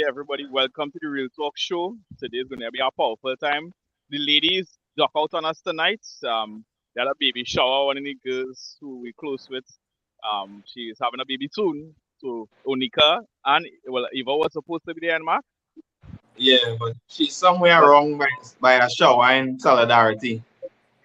day, everybody. Welcome to the Real Talk Show. Today is going to be a powerful time. The ladies duck out on us tonight. They had a baby shower. One of the girls who we close with, she's having a baby soon. So Onika and well, Eva was supposed to be there, and Mark, Yeah, but she's somewhere but wrong by a shower in solidarity.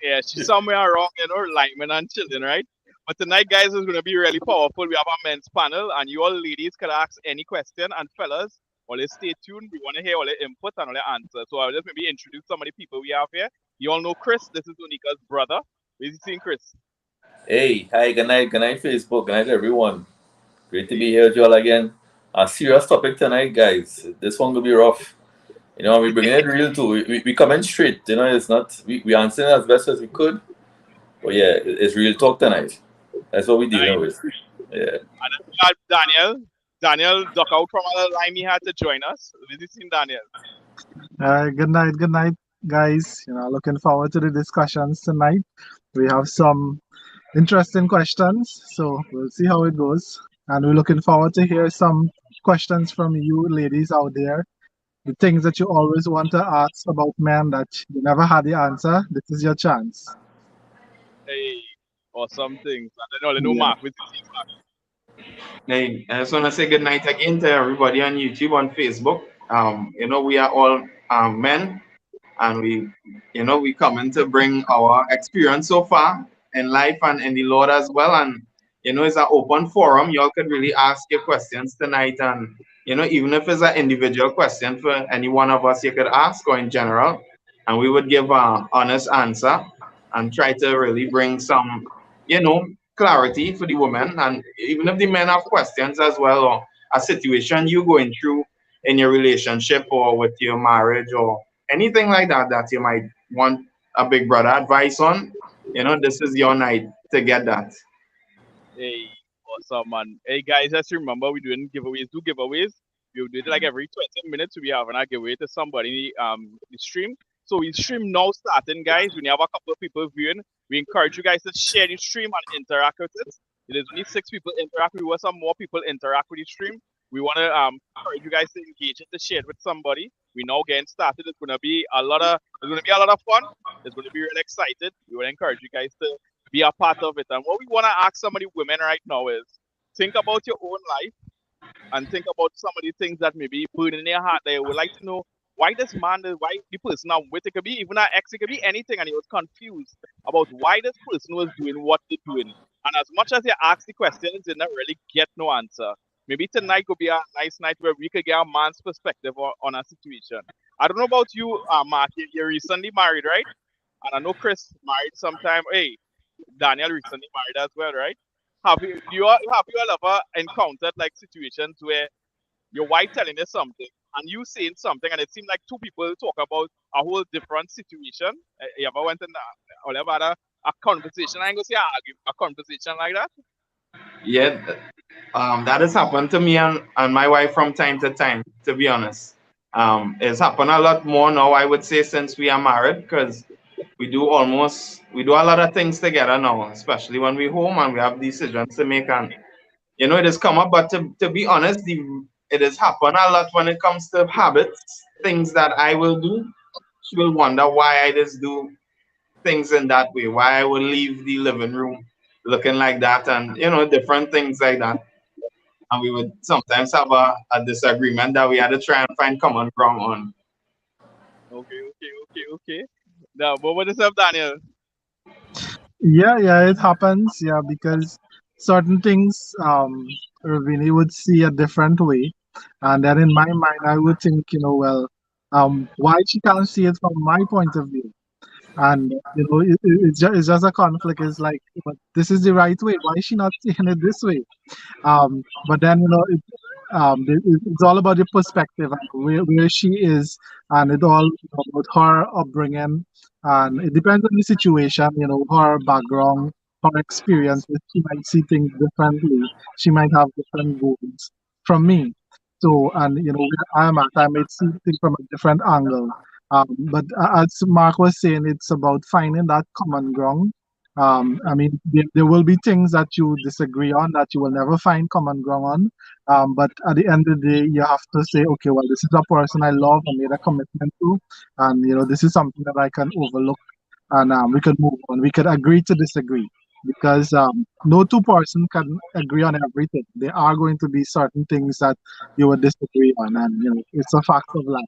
yeah, she's somewhere around, Lyman and chilling, right? But tonight, guys, is going to be really powerful. We have a men's panel, and you all ladies can ask any question. And fellas, always stay tuned. We want to hear all the input and all the answers. So I'll just maybe introduce some of the people we have here. You all know Chris. This is Onika's brother. Where's you seeing Chris? Hey, hi, good night, Facebook, good night, everyone. Great to be here with you all again. A serious topic tonight, guys. This one will be rough. We bringing it real too. We come in straight. It's not, we answering as best as we could. But yeah, it's real talk tonight. That's what we're dealing Nice. with. Yeah. And then we got Daniel. Daniel duck out from another line he had to join us. Where's you seeing Daniel? Good night, guys. Looking forward to the discussions tonight. We have some interesting questions, so we'll see how it goes. And we're looking forward to hear some questions from you, ladies out there. The things that you always want to ask about men that you never had the answer. This is your chance. Hey, or some things. And then all the no Yeah. Mark. Where's you seeing Mark? Hey, I just want to say good night again to everybody on YouTube, on Facebook. We are all men, and we coming to bring our experience so far in life and in the Lord as well. And it's an open forum. Y'all could really ask your questions tonight, and even if it's an individual question for any one of us, you could ask or in general, and we would give an honest answer and try to really bring some, clarity for the women, and even if the men have questions as well, or a situation you going through in your relationship or with your marriage or anything like that you might want a big brother advice on, this is your night to get that. Hey, awesome, man. Hey, guys, just remember we're doing giveaways. Do giveaways. We do it like every 20 minutes. We have a giveaway to somebody the stream. So we stream now starting, guys. When you have a couple of people viewing, we encourage you guys to share the stream and interact with it. There's only 6 people interact. We want some more people interact with the stream. We want to encourage you guys to engage it, to share it with somebody. We now getting started. It's gonna be a lot of fun. It's gonna be really excited. We want to encourage you guys to be a part of it. And what we want to ask some of the women right now is think about your own life and think about some of the things that maybe burning in your heart that you would like to know why why the person I'm with, it could be even an ex, it could be anything, and he was confused about why this person was doing what they're doing. And as much as you ask the questions, you never really get no answer. Maybe tonight could be a nice night where we could get a man's perspective on a situation. I don't know about you, Mark. You're recently married, right? And I know Chris married sometime. Hey, Daniel recently married as well, right? Have you all ever encountered like situations where your wife telling you something and you saying something and it seemed like two people talk about a whole different situation? You ever went in or ever had a conversation? I ain't gonna say a conversation like that. Yeah, that has happened to me and my wife from time to time, to be honest. It's happened a lot more now, I would say, since we are married, because we do a lot of things together now, especially when we're home and we have decisions to make. And it has come up, but to be honest, it has happened a lot when it comes to habits, things that I will do. She will wonder why I just do things in that way, why I will leave the living room looking like that, and different things like that. And we would sometimes have a disagreement that we had to try and find common ground on. Okay. Now, but what is up, Daniel? Yeah, it happens. Yeah, because certain things, Ravini would see a different way, and then in my mind, I would think, well, why she can't see it from my point of view, and it's just a conflict. It's like, but this is the right way. Why is she not seeing it this way? But then it's all about the perspective and where she is, and it all about her upbringing, and it depends on the situation, her background, her experiences. She might see things differently. She might have different goals from me. So, and where I'm at, I might see things from a different angle. But as Mark was saying, it's about finding that common ground I mean, there will be things that you disagree on that you will never find common ground on. But at the end of the day, you have to say, okay, well, this is a person I love and made a commitment to, and this is something that I can overlook, and we could move on. We could agree to disagree because no two person can agree on everything. There are going to be certain things that you would disagree on, and it's a fact of life.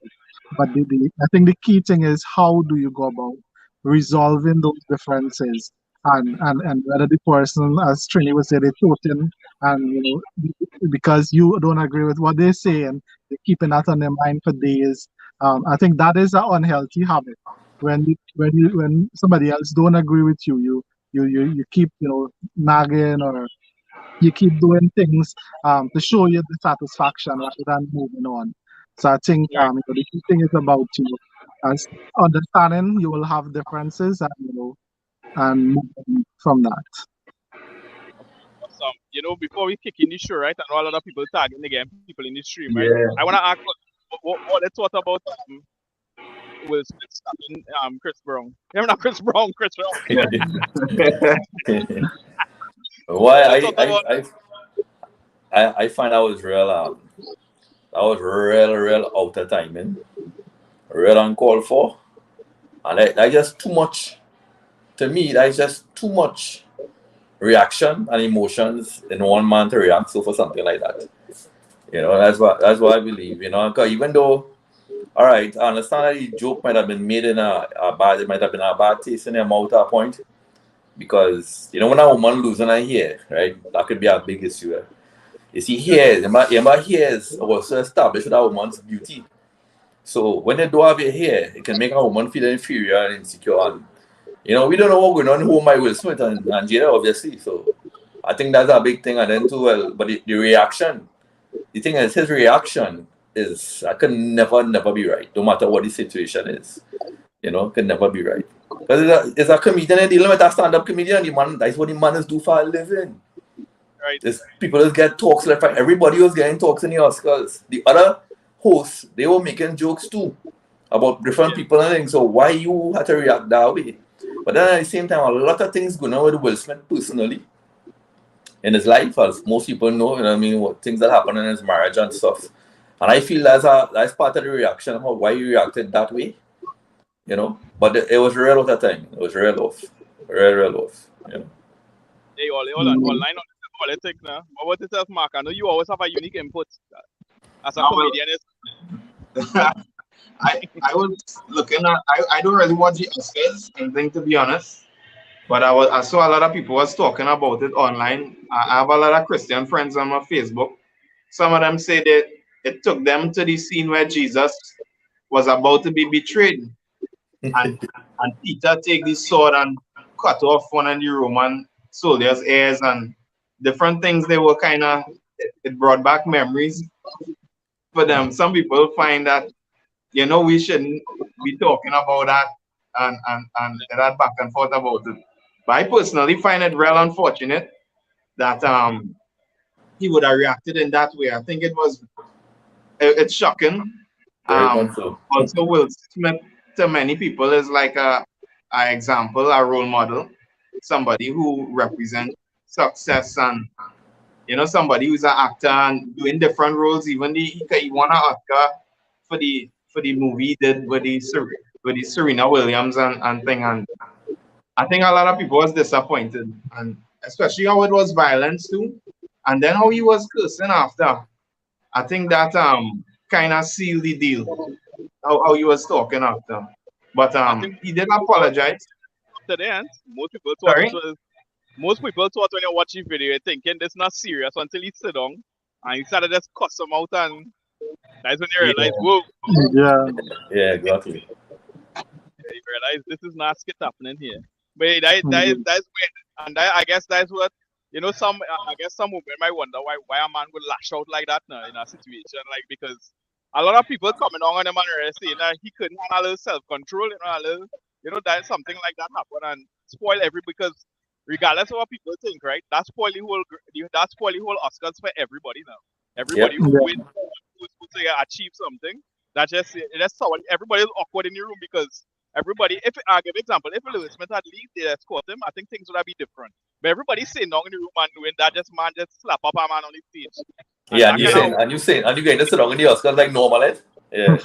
But I think the key thing is how do you go about resolving those differences, and whether the person, as Trini would say, they're toting, and because you don't agree with what they say and they're keeping that on their mind for days. I think that is an unhealthy habit. When somebody else don't agree with you, you keep nagging, or you keep doing things to show you the satisfaction rather than moving on. So I think Right. the key thing is about as understanding you will have differences, and and moving from that. Awesome. Before we kick in the show, right? I know a lot of people tagging again, people in the stream, right? Yeah. I want to ask what they thought about Will Smith stopping Chris Brown. Yeah, not Chris Brown, Chris Brown. Why What they thought about I find that was real out of timing, real uncalled for, and that just too much. To me, that's just too much reaction and emotions in one man to react so for something like that. That's what I believe. 'Cause even though, all right, I understand that the joke might have been made in it might have been a bad taste in their mouth at a point, because when a woman losing her hair, right, that could be a big issue. You see, hair, your hair is also established with a woman's beauty. So when they don't have your hair, it can make a woman feel inferior and insecure. And we don't know what's going on who might Will Smith and Jada, obviously. So I think that's a big thing. And then too, well, but the reaction, the thing is, his reaction is, I can never be right, no matter what the situation is. Can never be right. Because it's a comedian, and dealing with a stand-up comedian, the man, that's what the man is do for a living. right? There's people that get talks left, right. Everybody was getting talks in the Oscars. The other hosts, they were making jokes too about different people and things. So why you had to react that way? But then at the same time, a lot of things going on with Will Smith personally in his life, as most people know. What I mean, what things that happen in his marriage and stuff. And I feel that's part of the reaction of why you reacted that way. But it was real at that time. It was real off, real off. Hey, all line on politics now. But what it says, Mark? I know you always have a unique input as a comedian. I was looking at. I don't really watch the Oscars, anything, to be honest. But I saw a lot of people was talking about it online. I have a lot of Christian friends on my Facebook. Some of them say that it took them to the scene where Jesus was about to be betrayed, and Peter take the sword and cut off one of the Roman soldiers' ears, and different things. They were it brought back memories for them. Some people find that we shouldn't be talking about that and that back and forth about it. But I personally find it real unfortunate that he would have reacted in that way. I think it's shocking. Also, Will Smith to many people is like a example, a role model, somebody who represents success, and somebody who's an actor and doing different roles. Even he won an Oscar for the movie he did with the Serena Williams and thing. And I think a lot of people was disappointed, and especially how it was violence too, and then how he was cursing after. I think that kind of sealed the deal. How he was talking after, but he did apologize. After the end, most people thought when you watch the video, you're thinking this not serious until he sit down and he started just cuss him out, and that's when you realize, whoa. Yeah, exactly. You realize this is not skit happening here. But that's weird, and I guess that's what I guess some women might wonder why a man would lash out like that now in a situation, like, because a lot of people coming on him and saying that he couldn't have a little self-control, that something like that happen and spoil because regardless of what people think, right? That's spoil the whole Oscars for everybody now. Everybody who wins, who's supposed to achieve something, that's just sour. Everybody is awkward in the room because everybody, if I give example, if Lewis Smith had leave they escort him, I think things would have been different. But everybody sitting down in the room and doing that, just man just slap up a man on the stage. And Yeah, that and you getting to sit down in the Oscars like normal, eh? Yeah,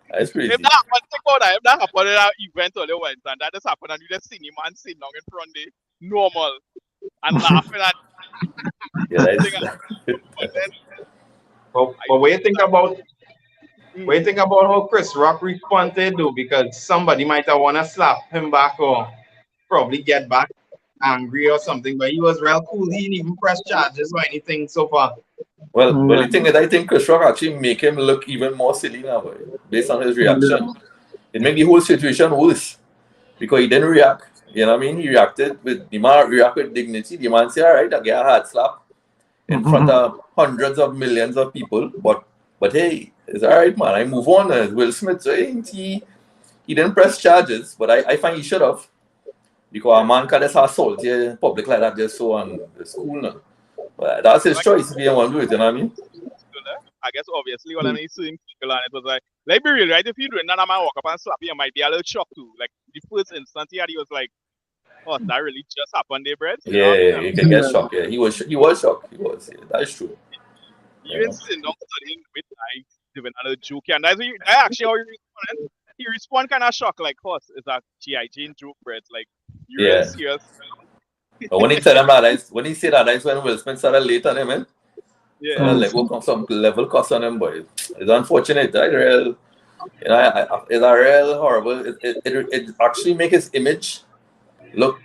that's crazy. if that happened, think about that. If that happened at that event or the went and that just happened and you just see him man sitting down in front the normal and laughing at Yeah, but then But what you think about how Chris Rock responded though? Because somebody might have wanna slap him back or probably get back angry or something, but he was real cool. He didn't even press charges or anything so far. well, the thing is, I think Chris Rock actually make him look even more silly now, boy, based on his reaction. It made the whole situation worse because he didn't react. You know what I mean? He reacted with the man reacted with dignity. The man said, "All right, I get a hard slap in front of hundreds of millions of people, but hey, it's all right, man. I move on." Will Smith, so he didn't press charges, but I find he should have. Because a man can just assault you public like that just so on the school now. But that's his choice if he want to do it, you know what I mean? I guess obviously when I see him and it was like, let me be real, right? If you do it, none of my walk up and slap you, might be a little shocked too. Like the first instant he was like, "Oh, that really just happened there, Brett?" Yeah, you can get shocked. Yeah, he was shocked. He was. Yeah, that is true. Even sitting down studying with like doing another joke, and that's actually how he responded. He responded kind of shocked, like, "Oh, is that G.I. Jane joke, Brett? Like, you really serious?" But when he said that, when he said that, that's when Will Smith started late on him, man. Yeah. Some level cost on him, boy. It's unfortunate, right? It's a real horrible. It actually make his image look.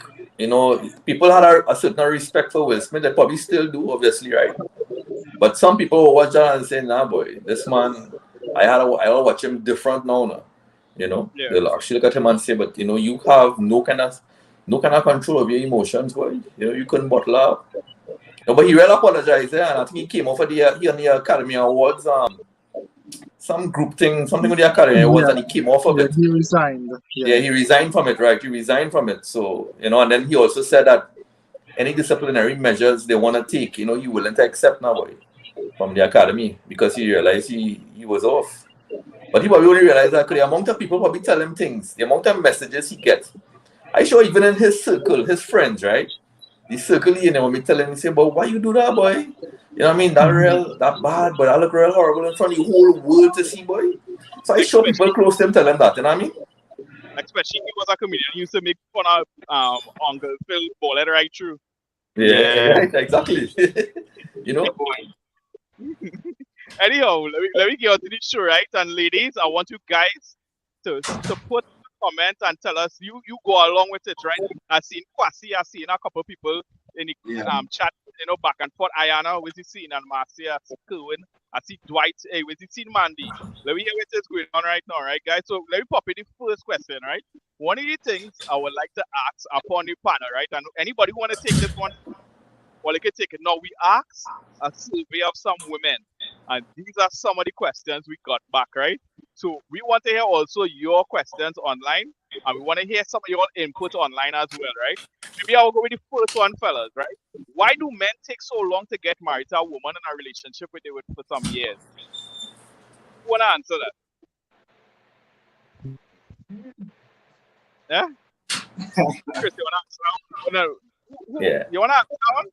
People had a certain respect for Will Smith. They probably still do, obviously, right? But some people will watch that and say, "Nah, boy, this man, I'll watch him different now." They'll actually look at him and say, "But you have no kind of control of your emotions, boy. You couldn't bottle up." No, but he really apologized, and I think he came off of the Academy Awards, some group thing, something with the Academy Awards, and he came off of it. He resigned. Yeah, he resigned from it, right? He resigned from it. So, and then he also said that any disciplinary measures they want to take, he willing to accept now, boy, from the Academy, because he realized he was off. But he probably only realized that the amount of people probably tell him things, the amount of messages he gets. I sure even in his circle, his friends, right? The circle, when me telling him, say, "But why you do that, boy? You know what I mean? That bad, but I look real horrible in front of the whole world to see, boy." So I sure people close to him tell him that, you know what I mean? Especially he was a comedian, he used to make fun of Uncle Phil Bullet right through. Yeah, exactly. Anyhow, let me get on to the show, right? And ladies, I want you guys to put comment and tell us you go along with it, right? I've seen Kwasi, I've seen a couple of people in the chat, back and forth. Ayana, was you seeing? And Marcia, I see Kerwin, I see Dwight. Hey, was you seeing Mandy? Let me hear what is going on right now, right, guys? So let me pop in the first question, right? One of the things I would like to ask upon the panel, right? And anybody want to take this one? Well, they can take it. Now, we asked a survey of some women, and these are some of the questions we got back, right? So we want to hear also your questions online, and we want to hear some of your input online as well, right? Maybe I'll go with the first one, fellas, right? Why do men take so long to get married to a woman in a relationship with them for some years? Who want to answer that? Yeah? Chris, you want to answer that? Yeah. You want to answer that one?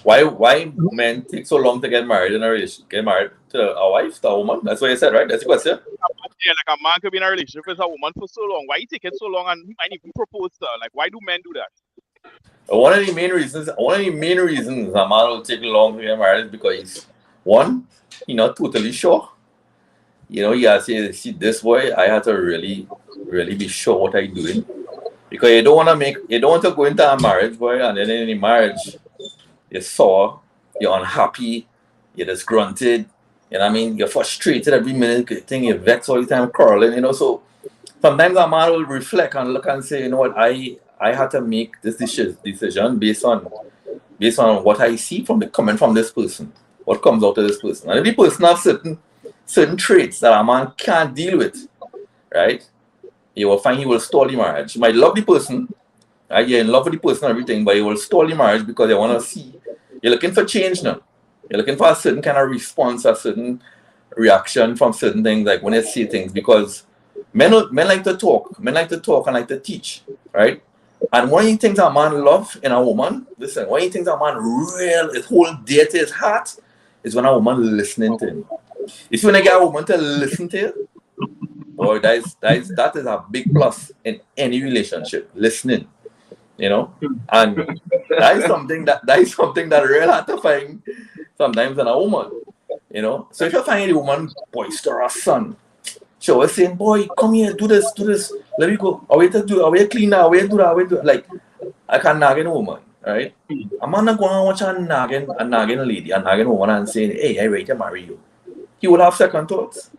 Why men take so long to get married in a relationship? Get married to a wife, to a woman? That's what you said, right? That's the question. Yeah, like a man could be in a relationship with a woman for so long. Why you take it so long and he might even propose to her? Like, why do men do that? One of the main reasons a man will take long to get married is because he's not totally sure. He has to say, "See, this boy, I have to really, really be sure what I'm doing." Because you don't want to go into a marriage, boy, and then in the marriage, you're sore, you're unhappy, you're disgruntled, you know what I mean? You're frustrated every minute, you're vexed all the time, quarreling, So sometimes a man will reflect and look and say, "You know what, I had to make this decision based on what I see coming from this person, what comes out of this person." And every person has certain traits that a man can't deal with, right? You will find he will stall the marriage. You might love the person, right? You're in love with the person and everything, but you will stall the marriage because you want to see. You're looking for change now. You're looking for a certain kind of response, a certain reaction from certain things, like when you see things, because Men like to talk. Men like to talk and like to teach, right? And one of the things a man love in a woman, listen, one of the things a man his whole dear to his heart is when a woman listening to him. If you want to get a woman to listen to you, boy, that is a big plus in any relationship. Listening, and that is something that really hard to find sometimes in a woman, So if you find a woman boisterous son, she was saying, boy, come here, do this, let me go. I wait to do, I wait clean, I wait do that. Like, I can't nag a woman, right? A man not going to watch a nagging a lady, a nagging woman and saying, hey, I ready to marry you. He would have second thoughts.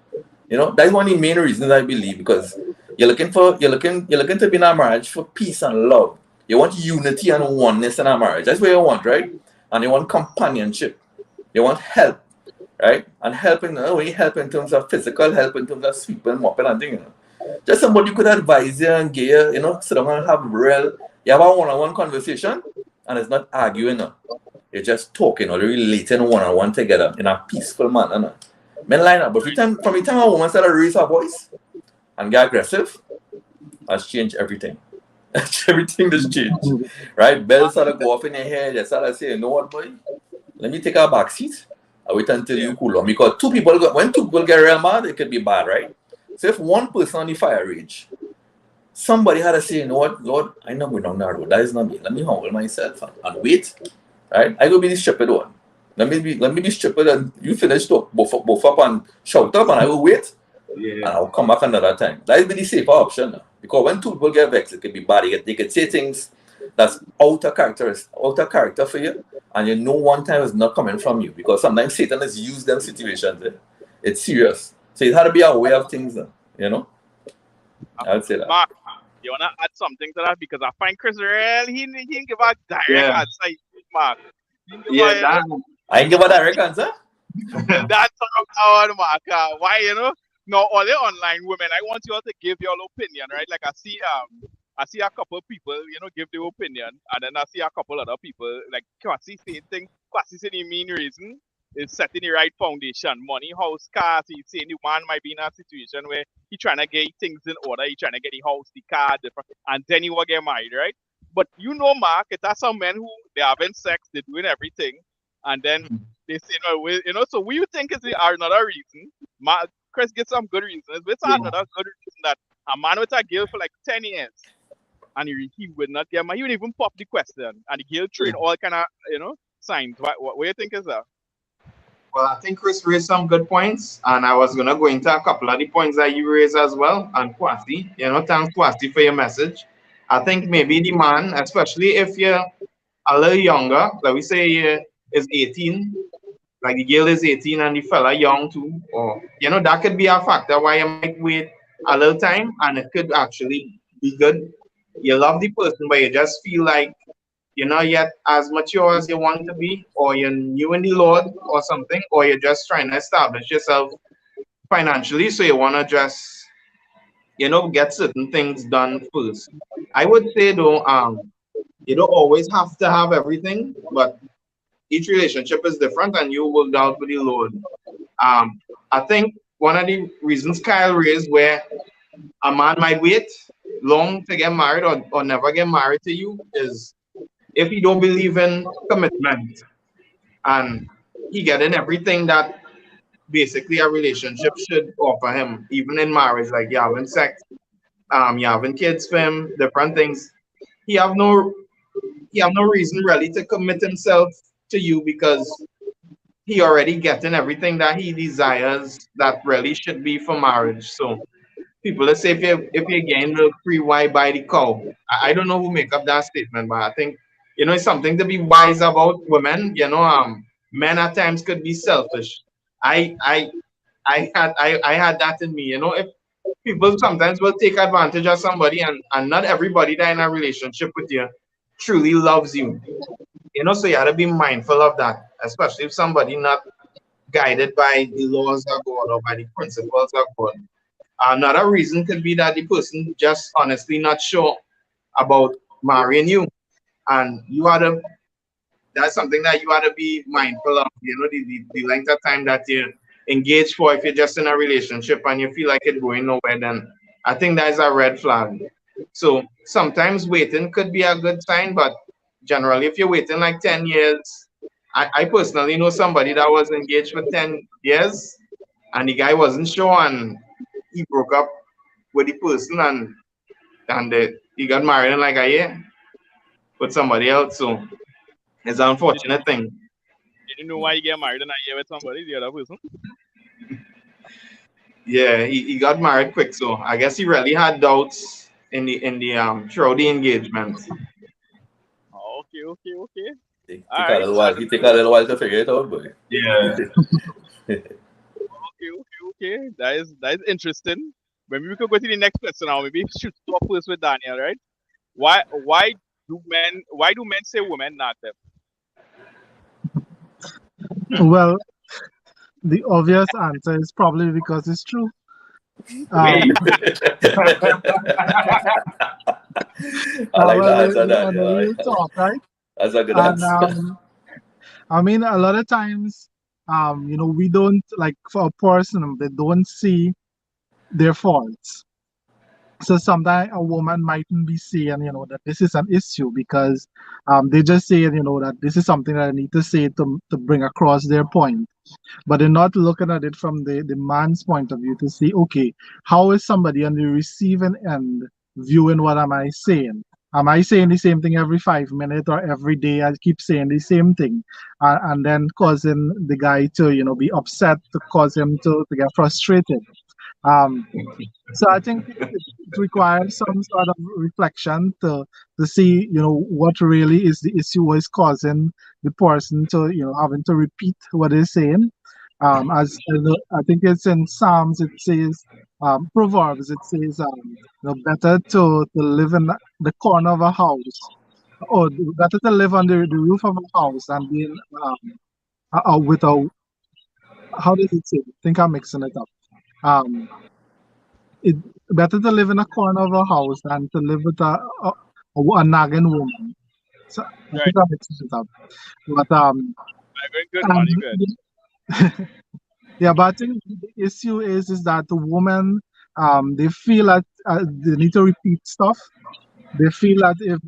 That's one of the main reasons I believe, because you're looking to be in a marriage for peace and love. You want unity and oneness in a marriage. That's what you want, right? And you want companionship. You want help. Right? And help in in terms of physical help, in terms of sweeping, mopping, and things. Just somebody who could advise you and get you, sit down and have you have a one-on-one conversation, and it's not arguing. You're just talking or relating one-on-one together in a peaceful manner. Men line up, but from the time a woman started to raise her voice and get aggressive, has changed everything. Everything has changed. Right? Bells started to go off in your head. You started to say, you know what, boy? Let me take a back seat. I wait until you cool down, because when two people get real mad, it could be bad, right? So if one person on the fire rage, somebody had to say, you know what, Lord, I know we're down that road. That is not me. Let me humble myself and wait. Right? I go be the stupid one. Let me be stupid, and you finish up, both up and shout up, and I will wait. Yeah. And I'll come back another time. That will be the safer option now. Because when two people get vexed, it could be bad. They could say things that's out of character for you, and you know one time is not coming from you, because sometimes Satan has used them situations. It's serious. So it had to be aware of things, I would say that. Mark, you wanna add something to that? Because I find Chris really he didn't give a direct answer, Mark. I didn't give a direct answer? That's our Mark. Why, no, all the online women, I want you all to give your opinion, right? Like I see a couple of people, give their opinion, and then I see a couple other people, like Kwasi saying things. Kwasi saying the main reason is setting the right foundation, money, house, cars. He's saying the man might be in a situation where he's trying to get things in order, he's trying to get the house, the car, and then he will get married, right? But Mark, it has some men who they're having sex, they're doing everything, and then they say, no, so what you think is another reason? Mark, Chris gets some good reasons. It's another good reason that a man with a girl for like 10 years, and he would not get married. He would even pop the question, and the girl trade all kind of signs. What do you think is that? Well, I think Chris raised some good points, and I was gonna go into a couple of the points that you raised as well. And Kwasi, thanks Kwasi for your message. I think maybe the man, especially if you're a little younger, like we say is 18, like the girl is 18 and the fella young too, or that could be a factor why you might wait a little time, and it could actually be good. You love the person, but you just feel like you're not yet as mature as you want to be, or you're new in the Lord or something, or you're just trying to establish yourself financially, so you want to just get certain things done first. I would say though, you don't always have to have everything, but each relationship is different, and you work out with the Lord. I think one of the reasons Kyle raised, where a man might wait long to get married or never get married to you, is if he don't believe in commitment, and he getting everything that basically a relationship should offer him, even in marriage, like you having sex, you having kids for him, different things. He have no reason really to commit himself to you, because he already getting everything that he desires that really should be for marriage. So people, let's say if you're getting milk free, why buy the cow? I don't know who make up that statement, but I think it's something to be wise about. Women, men at times could be selfish. I had that in me. If people sometimes will take advantage of somebody, and not everybody that in a relationship with you truly loves you. So you have to be mindful of that, especially if somebody not guided by the laws of God or by the principles of God. Another reason could be that the person just honestly not sure about marrying you, and that's something that you ought to be mindful of. The length of time that you're engaged for. If you're just in a relationship and you feel like it's going nowhere, then I think that is a red flag. So sometimes waiting could be a good sign, but generally, if you're waiting like 10 years, I personally know somebody that was engaged for 10 years and the guy wasn't sure and he broke up with the person and he got married in like a year with somebody else. So it's an unfortunate thing. Did you know why you get married and I get with somebody, the other person? Yeah, he got married quick, so I guess he really had doubts in the throughout the engagement. Oh, okay. Take All a right. little while. He take a little while to figure it out, boy. Yeah. Okay. That is interesting. Maybe we could go to the next question now. Maybe we should stop first with Daniel, right? Why do men say women not them? Well, the obvious answer is probably because it's true. Wait. I like the answer, On the Daniel. real talk, right? That's a good And answer. I mean, a lot of times, we don't like for a person, they don't see their faults. So sometimes a woman mightn't be saying, that this is an issue because they just say, that this is something that I need to say to bring across their point. But they're not looking at it from the man's point of view to see, okay, how is somebody on the receiving end viewing what am I saying? Am I saying the same thing every 5 minutes or every day? I keep saying the same thing, and then causing the guy to, be upset, to cause him to get frustrated. Um, so I think it requires some sort of reflection to see, what really is the issue, what is causing the person to, having to repeat what they're saying. As I think it's in Psalms, it says, Proverbs, it says, better to live in the corner of a house, or better to live under the roof of a house than being with a, how does it say? I think I'm mixing it up. It better to live in a corner of a house than to live with a nagging woman. So I Right. think I'm mixing it up. But I'm going good, man. You good? yeah, but I think the issue is that the woman, they feel that they need to repeat stuff. They feel that if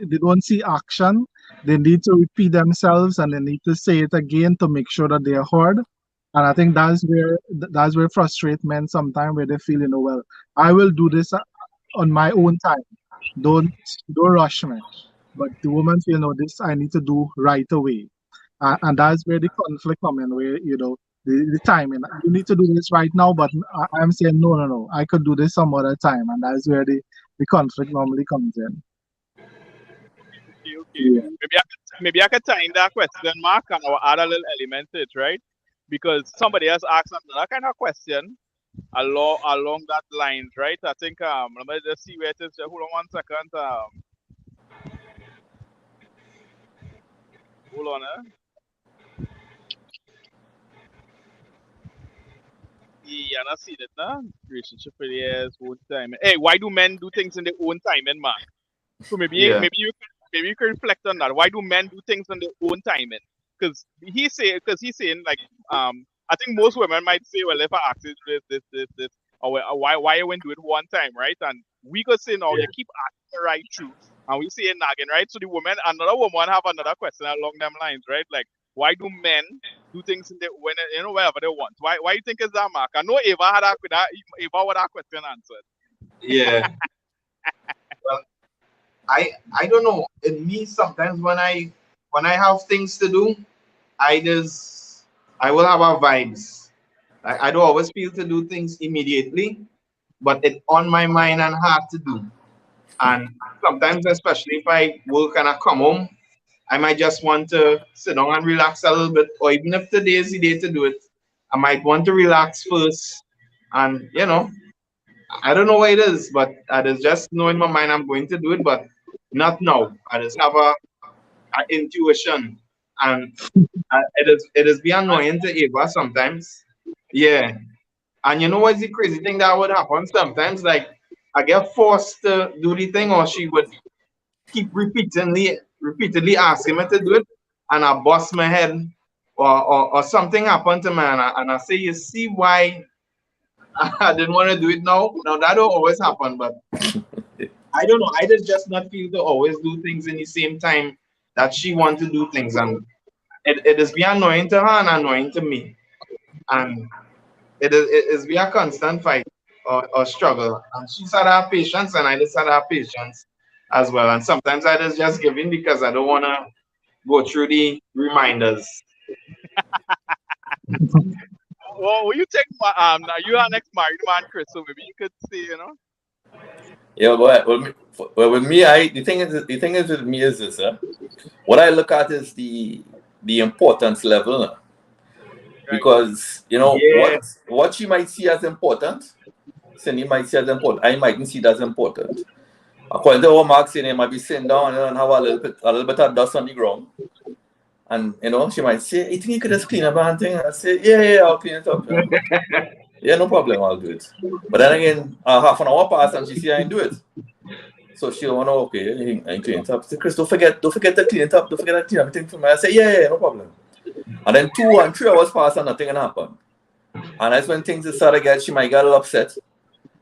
they don't see action, they need to repeat themselves and they need to say it again to make sure that they are heard. And I think that's where frustrate men sometimes, where they feel, well, I will do this on my own time. Don't don't rush me. But the woman feel, no, this I need to do right away. And that's where the conflict come in, where the timing. You need to do this right now, but I'm saying no. I could do this some other time, and that's where the conflict normally comes in. Okay. Yeah. Maybe I could time that question mark and I'll add a little element to it, right? Because somebody else asked another kind of question along that lines, right? I think let me just see where it is. Hold on 1 second. Hold on, Yeah, I see that now. Relationship for years, own time. Hey, why do men do things in their own timing, man? So Yeah. maybe you can reflect on that. Why do men do things in their own timing? Because he's saying like I think most women might say, well, if I ask this, or why you won't do it one time, right? And we could say no, you keep asking the right truth, and we say nagging, right? So another woman have another question along them lines, right? Like why do men do things in the when wherever they want? Why you think is that, Mark? I know Eva had Eva would that question answered. Yeah. Well, I don't know. In me, sometimes when I have things to do, I will have a vibes. I don't always feel to do things immediately, but it's on my mind and hard to do. And sometimes, especially if I work and I come home, I might just want to sit down and relax a little bit, or even if today is the day to do it, I might want to relax first. And I don't know what it is, but I just know in my mind I'm going to do it, but not now. I just have a intuition, and it is be annoying to Eva sometimes. Yeah, and you know what's the crazy thing that would happen sometimes? Like I get forced to do the thing, or she would keep repeatedly asking me to do it, and I bust my head, or something happened to me, and I say, you see why I didn't want to do it now. Now that don't always happen, but I don't know. I just not feel to always do things in the same time that she want to do things, and it is be annoying to her and annoying to me, and it is be a constant fight or struggle. And she's had her patience, and I just had her patience as well. And sometimes I just give in because I don't want to go through the reminders. Well, will you take now you are next married man, Chris, so maybe you could say, you know. Yeah, well, with me, the thing is with me is this. What I look at is the importance level, Right. because Yeah. what she might see as important, Cindy might see as important. I mightn't see it as important. According to what Mark said, they might be sitting down and have a little bit of dust on the ground. And she might say, "You think you could just clean up and thing?" I say, "Yeah, I'll clean it up. Yeah, no problem, I'll do it." But then again, half an hour pass and she see I ain't do it. So she'll want to, okay, I clean it up. I say, "Chris, don't forget to clean it up. Don't forget to clean everything for me." I say, yeah, no problem. And then 2 and 3 hours pass and nothing can happen. And that's when things start to get, she might get a little upset.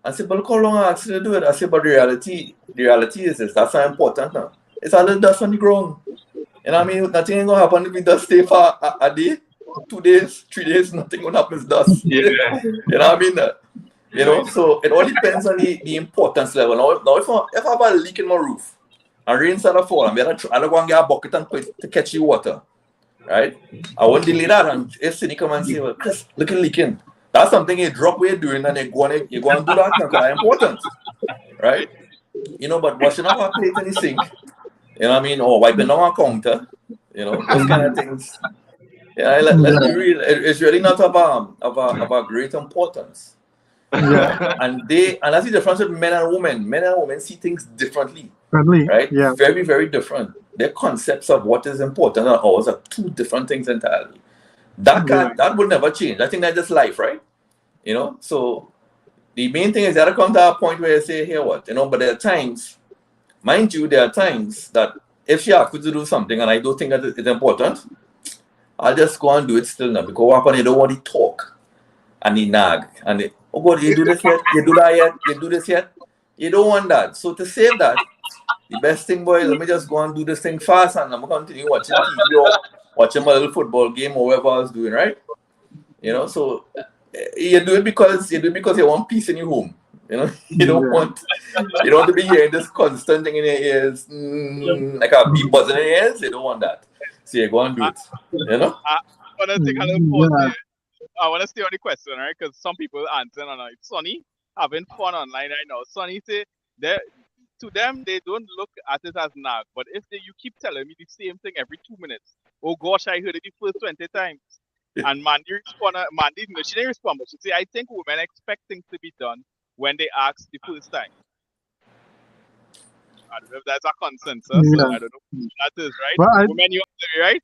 I said, "But look how long I asked you to do it." I said, "But the reality is this, that's not important now. It's a little dust on the ground. You know what I mean? Nothing ain't gonna happen if we just stay for a day, 2 days, 3 days, nothing gonna happen, it's dust." Yeah. You know what I mean? So it all depends on the importance level. Now if I have a leak in my roof and rain started falling, I don't go and get a bucket and put it to catch the water. Right? I won't delay that. And if Cindy come and say, "Well, Chris, look at leaking," that's something you drop what you're doing and you go and do that because that's important. Right? But washing up our plate in the sink, you know what I mean? Or wiping down our counter, those kind of things. Yeah, let's be real. It's really not of a great importance. Yeah, And that's the difference with men and women. Men and women see things differently, friendly. right? Yeah, Very, very different. Their concepts of what is important and ours are two different things entirely. That will never change. I think that's just life, right? So the main thing is that I come to a point where I say, "Here, what?" But there are times, mind you, there are times that if she asks me to do something and I don't think that it's important, I'll just go and do it still now, because what happens, you don't want to talk and he nag and they, "Oh God, you do this yet? You do that yet? You do this yet?" You don't want that. So to save that, the best thing, boy, let me just go and do this thing fast and I'm going to continue watching TV or watching my little football game or whatever I was doing, right? So you do it because you want peace in your home. You don't want to be hearing this constant thing in your ears, like a bee buzzing in your ears. You don't want that. So you go and do it. I want to take a little pause there. I want to stay on the question, right? Because some people answer online. Sonny having fun online right now. Sonny say that to them they don't look at it as nag, but if you keep telling me the same thing every 2 minutes, oh gosh, I heard it the first 20 times. And Mandy, no, she didn't respond, but she say, "I think women expect things to be done when they ask the first time." I don't know if that's a consensus. yeah. I don't know if that is right. But Women, you are right.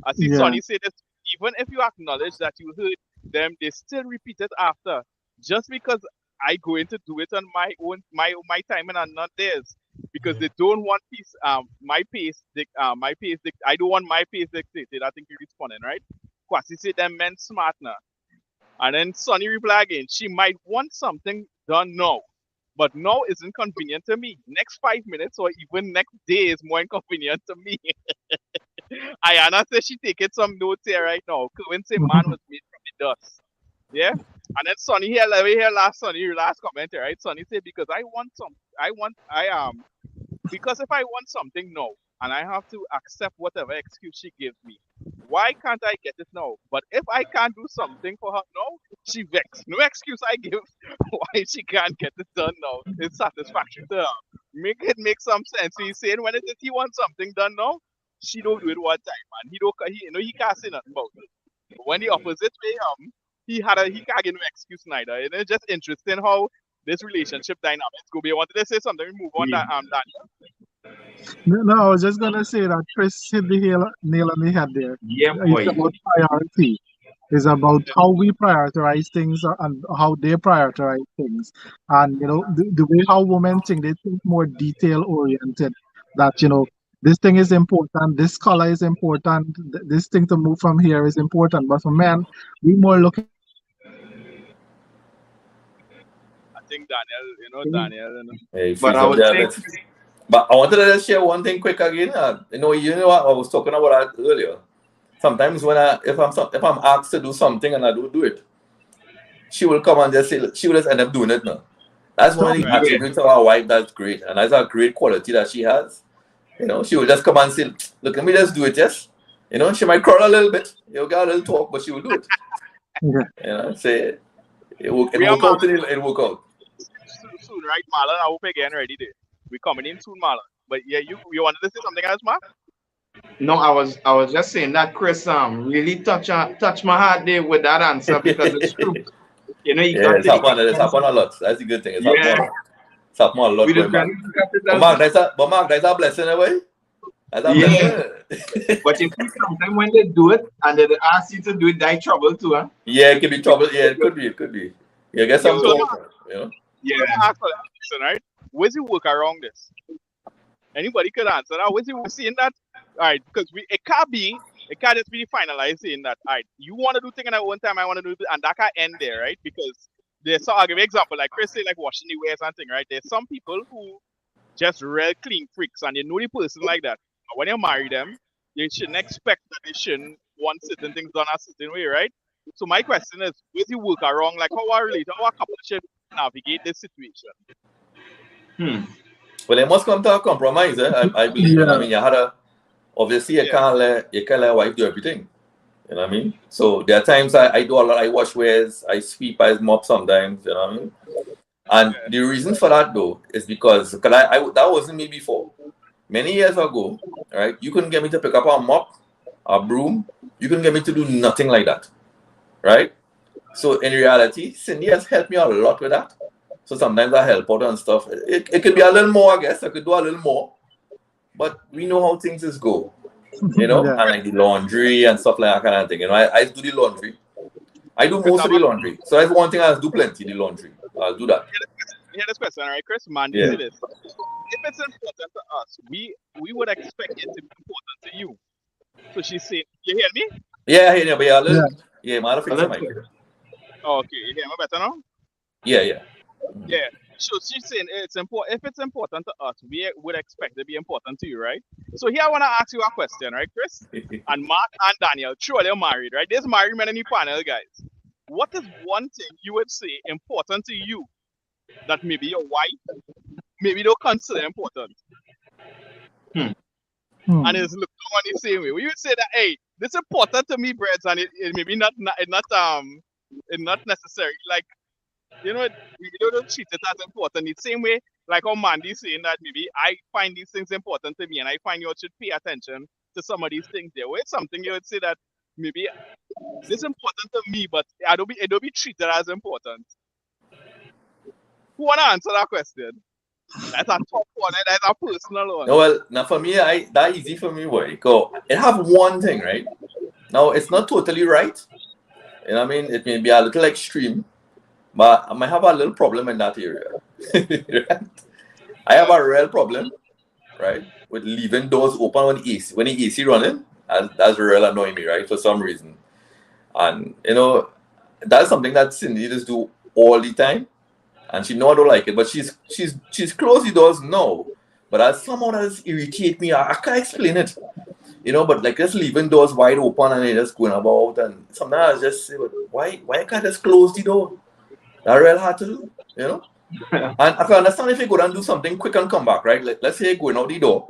I see yeah, Sonny say this. Even if you acknowledge that you heard them, they still repeat it after. Just because I going to do it on my own, my timing and not theirs, because they don't want peace. My pace. I don't want my pace dictated. I think you're responding, right? Kwasi said them men smart now. And then Sonny reply again, "She might want something done now, but now isn't convenient to me. Next 5 minutes or even next day is more inconvenient to me." Ayana says she taking some notes here right now. Kerwin say man was made from the dust. Yeah. And then Sonny here, let me hear your last comment here, right? Sonny say, because because if I want something now and I have to accept whatever excuse she gives me, why can't I get it now? But if I can't do something for her now, she vexed. No excuse I give why she can't get it done now is satisfactory to her. Make some sense. So he's saying when it is he wants something done now, she don't do it one time, man. He can't say nothing about it. But when the opposite way, he can't get no excuse neither. And it's just interesting how this relationship dynamics go be. I wanted to say something. We move on that Daniel. no, I was just gonna say that Chris hit the nail on the head there. Yeah, It's boy. about priority. It's about how we prioritize things and how they prioritize things. And the way how women think, they think more detail oriented. That this thing is important, this color is important, this thing to move from here is important. But for men, we more looking think Daniel. Hey, But freeze I up would there, say, but I wanted to just share one thing quick again. You know what I was talking about that earlier. Sometimes when if I'm asked to do something and I don't do it, she will come and just say she will just end up doing it now. That's one of the Right. attributes of our wife that's great, and that's a great quality that she has. You know, she will just come and say, "Look, let me just do it." Yes, you know, she might crawl a little bit, you get a little talk, but she will do it. Yeah. You know, say it work We are out, it work out. soon, right, Marlon? I hope you're getting ready there. We're coming in soon, Marlon. But yeah, you wanted to say something else, Mark? no, I was just saying that Chris really touch my heart there with that answer because it's true. You know, you Yeah, got to it's happened a lot. That's the good thing. It's yeah. happened a lot We going just got back. to Mark, that's a blessing away. That's a yeah. blessing. But you see, sometimes when they do it and they ask you to do it, they trouble too, huh? Yeah, it could be trouble. Yeah, it could be. Yeah, get some Yo, talk. You know. So let me ask for that question, right? Where's the work around this? Anybody could answer that. Where's the seeing that? All right, because it can't just be finalized saying that, all right, you want to do things at one time, I want to do it, and that can end there, right? Because I'll give you an example, like Chris say, like washing the wares and thing, right? There's some people who just real clean freaks, and you know the person like that. But when you marry them, you shouldn't expect that they shouldn't want certain things done a certain way, right? So my question is, where's the work around? Like how our couple should navigate this situation? Well, they must come to a compromise. I believe. Yeah. I mean, obviously you can't let wife do everything. You know what I mean? So there are times I do a lot. I wash wares, I sweep, I mop sometimes. You know what I mean? And the reason for that though is because that wasn't me before. Many years ago, right? You couldn't get me to pick up a mop, a broom. You couldn't get me to do nothing like that, right? So in reality, Cindy has helped me a lot with that. So sometimes I help out and stuff. It could be a little more, I guess. I could do a little more, but we know how things just go, you know. Yeah. And like the laundry and stuff like that kind of thing. You know, I do the laundry. I do most of the laundry. So that's one thing I do plenty, the laundry. I'll do that. Hear this question, all right, Chris? Man, Yeah. say this. If it's important to us, we would expect it to be important to you. So she's saying, you hear me? Yeah, but yeah, man, fix the mic. Oh, okay, you hear me better now? Yeah. Yeah. So she's saying it's important. If it's important to us, we would expect it to be important to you, right? So here I want to ask you a question, right, Chris? And Mark and Daniel, sure they're married, right? There's married men in the panel, guys. What is one thing you would say important to you that maybe your wife maybe don't consider important? And it's looked on the same way. We would say that, hey, this is important to me, Breds, and it maybe not necessary. Like, you know, we don't treat it as important. The same way, like how Mandy's saying that maybe I find these things important to me, and I find you should pay attention to some of these things there. Where it's something you would say that maybe this is important to me, but it don't be treated as important. Who wanna answer that question? That's a tough one. That's a personal one. No, well, now for me, that easy for me, boy. Go. It have one thing, right? Now it's not totally right. You know what I mean? It may be a little extreme, but I might have a little problem in that area. Right? I have a real problem, right, with leaving doors open when the AC running. That's real annoying me, right, for some reason. And you know, that's something that Cindy just do all the time. And she know I don't like it, but she's closed the doors now. But as someone else irritate me, I can't explain it. You know, but like just leaving doors wide open and they just going about, and sometimes I just say, but why can't I just close the door? That's real hard to do, you know? And I can understand if you go and do something quick and come back, right? Like, let's say you're going out the door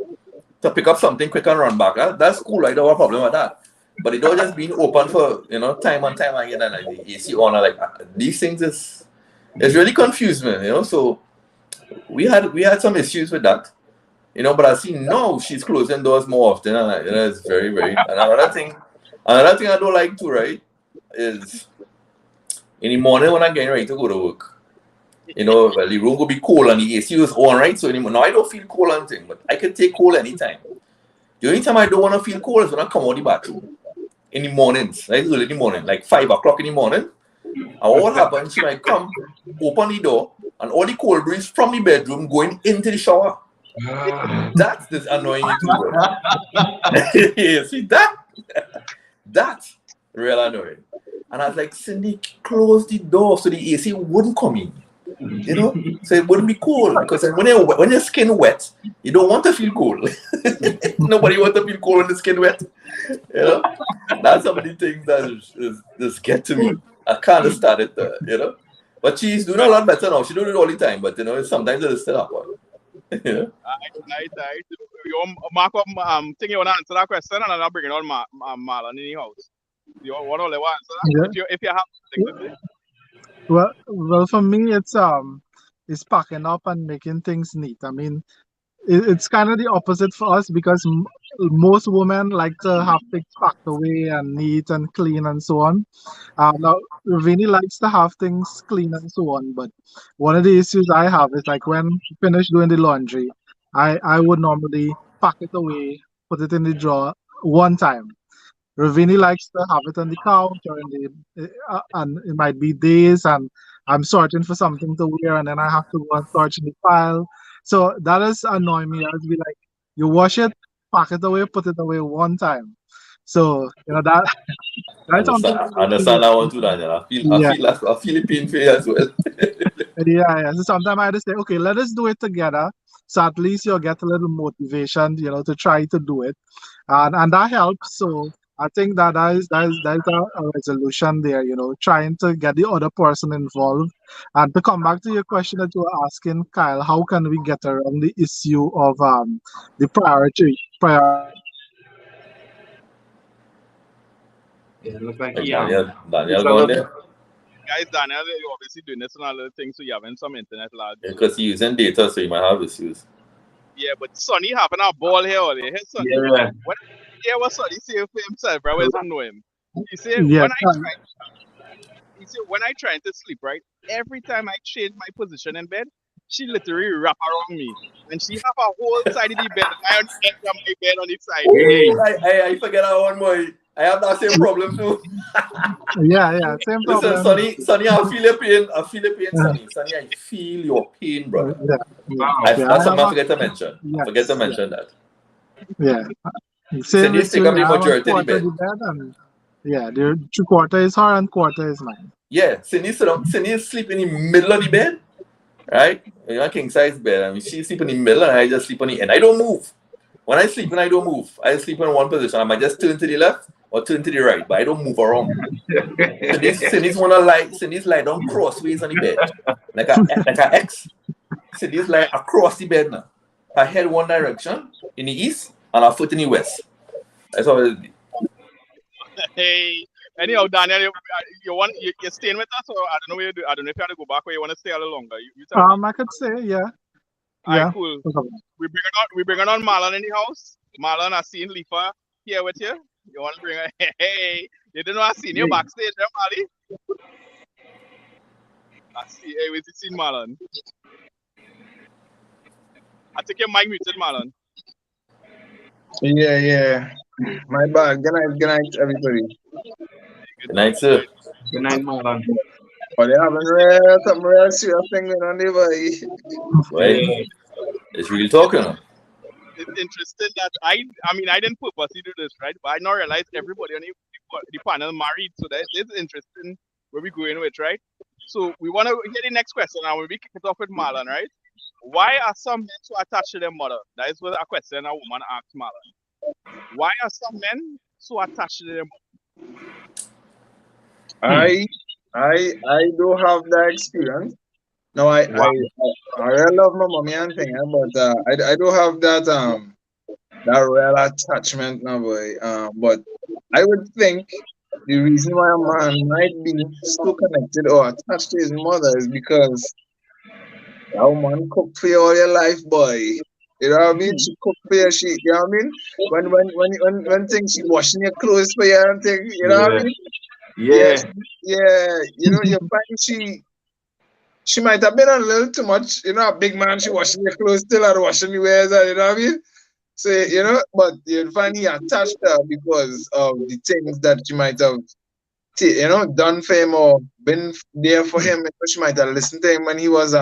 to pick up something quick and run back. That's cool, I don't have a problem with that. But the door just being open for, you know, time and time again, and like the AC on, like these things it's really confused me, you know. So we had some issues with that, you know. But I see now she's closing doors more often, and you know, it's very, very. And another thing I don't like too, right, is in the morning when I'm getting ready to go to work, you know, well, the room will be cold and the AC is on, right? So anymore, now I don't feel cold or anything, but I can take cold anytime. The only time I don't want to feel cold is when I come out the bathroom in the mornings, like early in the morning, like 5 o'clock in the morning. And what happens? She might come, open the door, and all the cold breeze from the bedroom going into the shower. That's this annoying you too. You see that? That's real annoying. And I was like, Cindy, close the door so the AC wouldn't come in. You know, so it wouldn't be cool because when your skin wet, you don't want to feel cold. Nobody wants to feel cold when the skin wet. You know, that's some of the things that just get to me. I can't understand it, you know. But she's doing a lot better now. She don't do it all the time, but you know, sometimes it still happen. You know? Right. You mark up think you wanna answer that question and I'll bring it on Marlon in the house. You want to answer that? Yeah. If you have something to say. Well, for me, it's packing up and making things neat. I mean, it's kind of the opposite for us because most women like to have things packed away and neat and clean and so on. Now, Ravini likes to have things clean and so on, but one of the issues I have is like when finish doing the laundry, I would normally pack it away, put it in the drawer one time. Ravini likes to have it on the couch or and it might be days and I'm searching for something to wear and then I have to go and search in the file. So that does annoy me. I'd be like, you wash it, pack it away, put it away one time. So that's something. I understand that one too, Daniel. I feel the pain for you as well. Yeah. So sometimes I just say, okay, let us do it together. So at least you'll get a little motivation, to try to do it, and that helps. So I think that is a resolution there, trying to get the other person involved. And to come back to your question that you were asking, Kyle, how can we get around the issue of the priority? Yeah, look like Daniel going there. Guys, Daniel, you're obviously doing this and all other things, so you're having some internet lag. Because he's using data, so he might have issues. Yeah, but Sonny having a ball here all day. Hey, Sonny. Yeah. What Sonny say for himself, right? Doesn't know him. He said, Yeah, when I try to sleep, right? Every time I change my position in bed, she literally wrap around me. And she have a whole side of the bed. I on the edge of my bed on its side. Hey, I forget that one, boy. I have that same problem too. yeah, same problem. Listen, Sonny, I feel your pain. Sonny. Sonny, I feel your pain, brother. That's something I forget to mention. Yes, I forget to mention that. Yeah. Cindy's take up the majority of the bed. The 3/4 is her and 1/4 is mine. Yeah, Cindy is sleeping in the middle of the bed, right? A king size bed. I mean, she sleep in the middle and I just sleep on the end. I don't move. When I sleep, I don't move. I sleep in one position. I might just turn to the left or turn to the right, but I don't move around. Cindy's lie down crossways on the bed, like a X. Cindy's lie across the bed now. Her head one direction in the east and her foot in the west. That's how it is. Hey, anyhow, Daniel, you're staying with us, or I don't know where you do. I don't know if you have to go back or you want to stay a little longer. You tell me. I could say, yeah. Alright, cool. We bring on Marlon in the house. Marlon, I seen Lifa here with you. You want to bring her? Hey, you didn't know I seen you backstage, right, Marley? I see. Hey, where's you seen Marlon? I think your mic muted, Marlon. Yeah. My bad. Good night, everybody. Good night, sir. Good night, Marlon. Oh, they haven't something real serious thing going on there, boy. Wait, it's real talking. It's interesting that I didn't purposely do this, right? But I now realize everybody on the panel married, so that it's interesting where we're going with, right? So we want to get the next question, and we'll kick it off with Marlon, right? Why are some men so attached to their mother? That is what a question a woman asked Marlon. Why are some men so attached to their mother? I do have that experience. No, I really love my mommy and thing, but I do have that real attachment now, boy. But I would think the reason why a man might be so connected or attached to his mother is because that woman cooked for you all your life, boy. You know what I mean? She cooked for you, you know what I mean? When things she washing your clothes for you and things, you know what I mean? Yeah. You find she might have been a little too much, a big man, she washing your clothes still and washing your wares, you know what I mean? So, but you'll find he attached her because of the things that she might have, done for him or been there for him. She might have listened to him when he was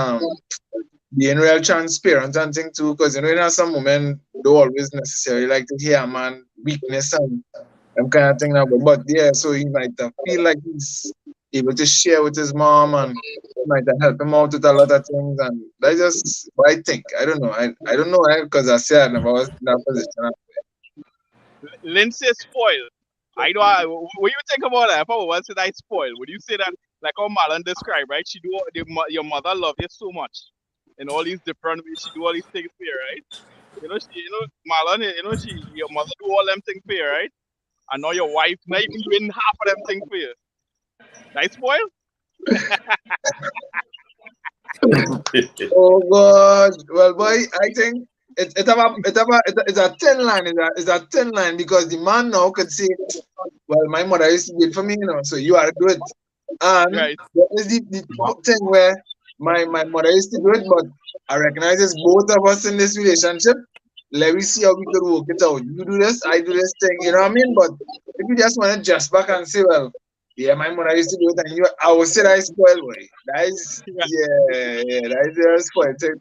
being real transparent and thing too, because, some women don't always necessarily like to hear a man weakness and kind of thing. But yeah, so he might feel like he's able to share with his mom and might have helped him out with a lot of things, and that's just what I think. I don't know. I don't know because I said I never was in that position. Lindsay is spoiled. I know. What you think about that? If I was to I spoiled, would you say that like how Marlon described, right? She do your mother love you so much in all these different ways. She do all these things for you, right? Marlon, your mother do all them things for you, right? And now your wife, now you can doing half of them things for you. Nice spoil? Oh God! Well, boy, I think it's a thin line. It's a thin line because the man now could say, "Well, my mother used to do it for me, so you are to do it." And Right. there is the thing where my mother used to do it, but I recognize it's both of us in this relationship. Let me see how we could work it out. You do this, I do this thing. You know what I mean? But if you just want to just back and say, "Well, yeah, my mother used to do it," and I would say that is spoiled, boy. That is, that is a spoiled thing.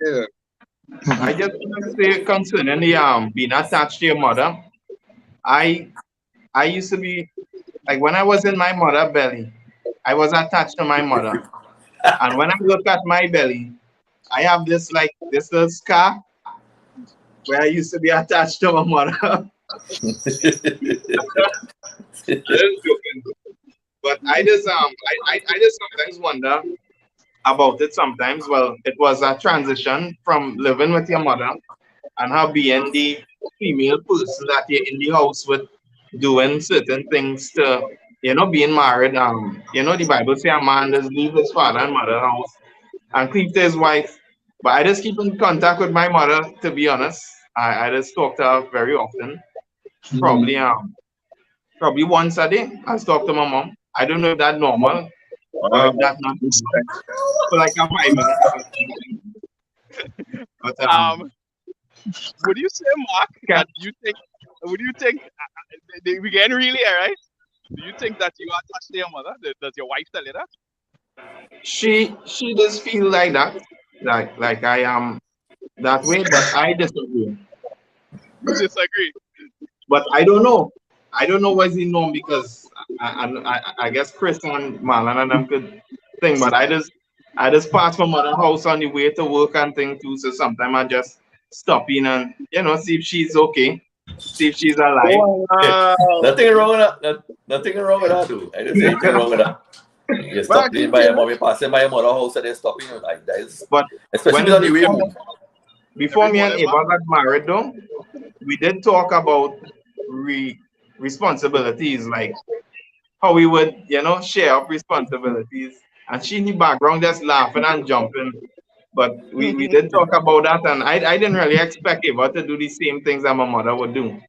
I just want to say concerning the being attached to your mother. I used to be like when I was in my mother belly, I was attached to my mother. And when I look at my belly, I have this little scar where I used to be attached to my mother. I'm joking. But I just sometimes wonder about it sometimes. Well, it was a transition from living with your mother and her being the female person that you're in the house with, doing certain things to, being married. The Bible says a man does leave his father and mother house and cleave to his wife. But I just keep in contact with my mother, to be honest. I just talk to her very often. Probably once a day. I talk to my mom. I don't know if that's normal or if that's not for like a 5 minutes. But, would you say, Mark, that would you think we getting really here, right? Do you think that you are attached to your mother? Does your wife tell you that? She does feel like that. Like I am that way, but I disagree. You disagree? But I don't know. I don't know what's the norm because I guess Chris and Marlon and them could think, but I just pass from mother house on the way to work and thing too. So sometimes I just stop in and see if she's okay, see if she's alive. Oh, wow. Nothing wrong with that. Nothing wrong with that, dude. I didn't say anything wrong with that. You stop in by your mom, you passing by your mother house and they stopping like that is. But especially on the way home. Before me and Eva got married, though, we did talk about responsibilities, like how we would, share up responsibilities. And she in the background just laughing and jumping. But we did talk about that, and I didn't really expect Eva to do the same things that my mother would do.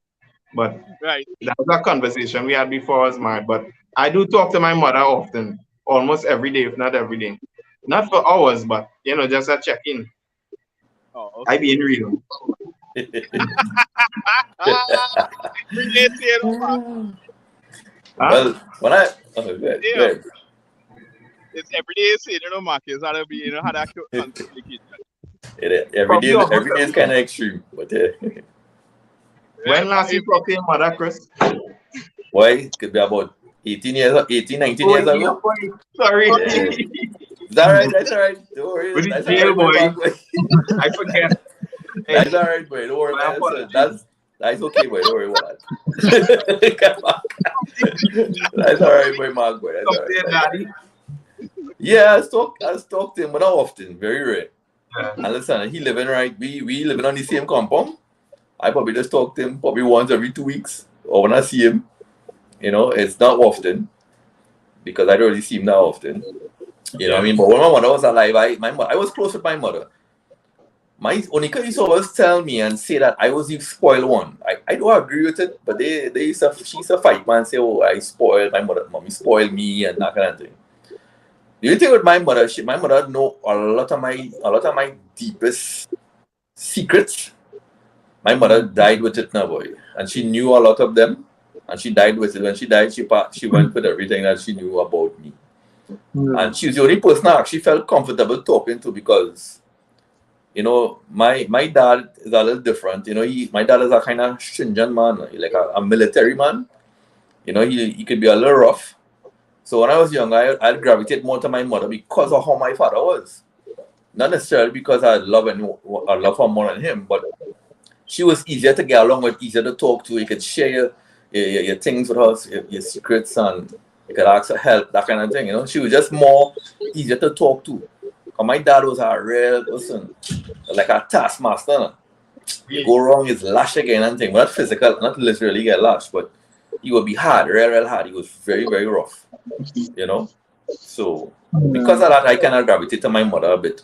But right. That was a conversation we had before I was married. But I do talk to my mother often, almost every day, if not every day. Not for hours, but, just a check-in. Oh, okay. I being real. Well, when good. It's every day, Mark. It's how to be, how that complication. Every day is kind of extreme, but when last you talked to your mother, Chris? Why? It could be about 19 years ago. Sorry. Yeah. That's all right. That's all right. Don't worry. That's all right, boy. I forget. That's all right, boy. Don't worry. That's okay, boy. Don't worry about that. That's all right, boy, Mark, boy. That's all right. Yeah, I talk to him, but not often. Very rare. Yeah. And listen, he living right. We living on the same compound. I probably just talk to him probably once every 2 weeks, or when I see him. It's not often because I don't really see him that often. You know what I mean? But when my mother was alive, I was close with my mother. My Onika used to always tell me and say that I was the spoiled one. I don't agree with it, but she's a fight man, say, "Oh, I spoiled my mother, mommy spoiled me," and that kind of thing. The only thing with my mother know a lot of my deepest secrets. My mother died with it now, boy, and she knew a lot of them, and she died with it. When she died, she went with everything that she knew about me. And she was the only person I actually felt comfortable talking to because, my dad is a little different. My dad is a kind of stringent man, like a military man. He could be a little rough. So when I was young, I'd gravitate more to my mother because of how my father was. Not necessarily because I love her more than him, but she was easier to get along with, easier to talk to. You could share your things with her, your secrets, and you could ask for help, that kind of thing. You know, she was just more easier to talk to. And my dad was a real person, like a taskmaster. You go wrong, is lash again and thing. But not physical, not literally get lashed, but he would be hard, real hard. He was very, very rough. You know? So because of that, I kind of gravitate to my mother a bit,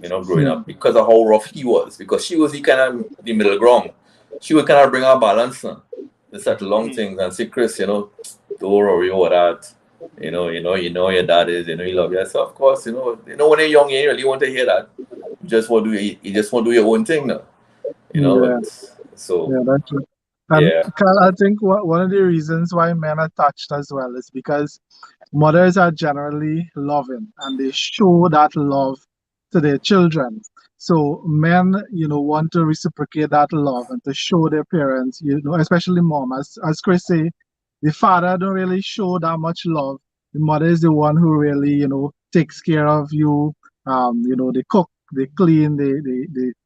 you know, growing up, because of how rough he was. Because she was the middle ground. She would kind of bring our balance to settle long things and say, Chris, you know, don't worry about that. You know your dad is, you know, you love you. So of course, you know, when you're young, you really want to hear that. You just want to do your own thing now. You know, Yeah. so Yeah, that's true. And Kyle, I think one of the reasons why men are attached as well is because mothers are generally loving and they show that love to their children. So men, you know, want to reciprocate that love and to show their parents, you know, especially mom. As Chris say, the father don't really show that much love. The mother is the one who really, you know, takes care of you. You know, they cook, they clean, they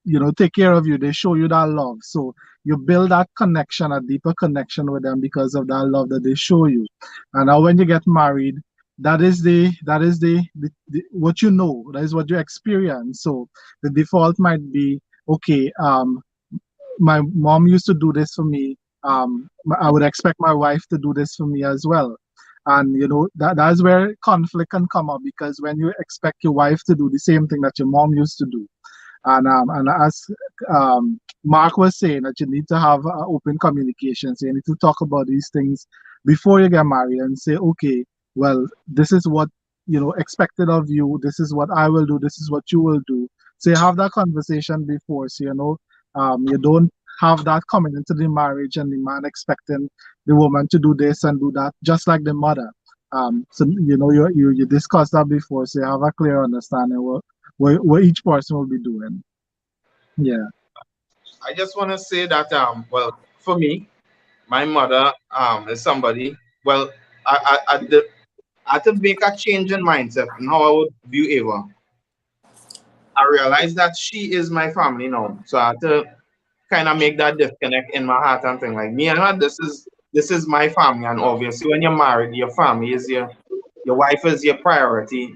you know, take care of you. They show you that love. So you build that connection, a deeper connection with them because of that love that they show you. And now when you get married, that is the what you know, that is what you experience. So the default might be, okay, my mom used to do this for me. I would expect my wife to do this for me as well. And you know, that's where conflict can come up, because when you expect your wife to do the same thing that your mom used to do, and as Mark was saying, that you need to have open communication. So you need to talk about these things before you get married and say, okay, well, this is what, you know, expected of you. This is what I will do. This is what you will do. So you have that conversation before, so you know, you don't have that coming into the marriage and the man expecting the woman to do this and do that, just like the mother. So you know, you discuss that before, so you have a clear understanding what each person will be doing. Yeah. I just want to say that well, for me, my mother is somebody. Well, I had to make a change in mindset and how I would view Ava. I realized that she is my family now, so I had to kind of make that disconnect in my heart and think like, me and her, this is my family. And obviously, when you're married, your family is your wife is your priority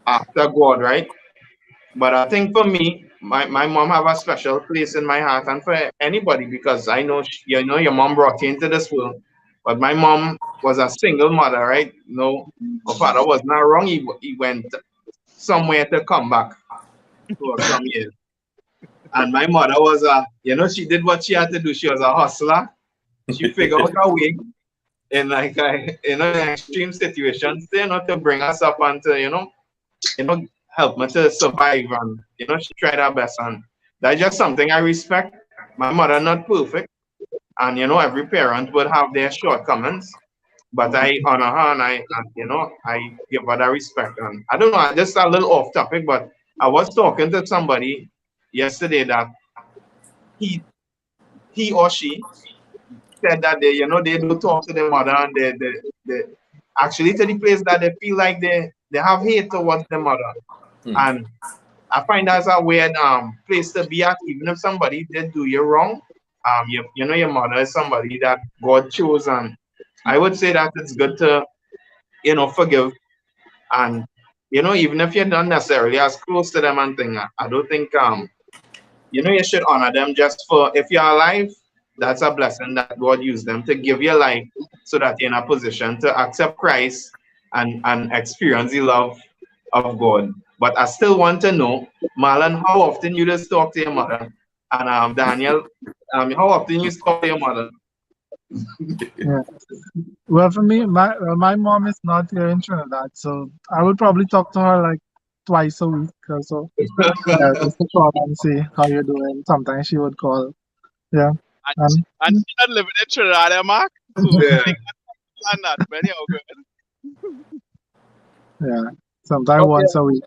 after God, right? But I think for me, my mom have a special place in my heart, and for anybody, because I know you know your mom brought you into this world, but my mom was a single mother, right? No, her father was not wrong. He went somewhere to come back for some years. And my mother was she did what she had to do. She was a hustler. She figured out a way in like in an extreme situations, you know, to bring us up and to, you know, help me to survive. And you know, she tried her best, and that's just something I respect. My mother not perfect, and you know, every parent would have their shortcomings. But I honor her, and I give her that respect. And I don't know, just a little off topic, but I was talking to somebody yesterday that he or she said that they do talk to their mother, and they actually to the place that they feel like they have hate towards their mother. And I find that's a weird place to be at, even if somebody did do you wrong. You know, your mother is somebody that God chose, and I would say that it's good to, you know, forgive. And you know, even if you're not necessarily as close to them and thing, I don't think you know, you should honor them just for, if you're alive, that's a blessing that God used them to give you life so that you're in a position to accept Christ and experience the love of God. But I still want to know, Marlon, how often you just talk to your mother? And Daniel, how often you talk to your mother? Yeah. Well, for me, my mom is not here in Trinidad, so I would probably talk to her like twice a week or so. Yeah, just to call and see how you're doing. Sometimes she would call. Yeah. And she's not living in Trinidad, Mark. So Yeah. and that, but anyhow, good. Yeah. Sometimes once a week.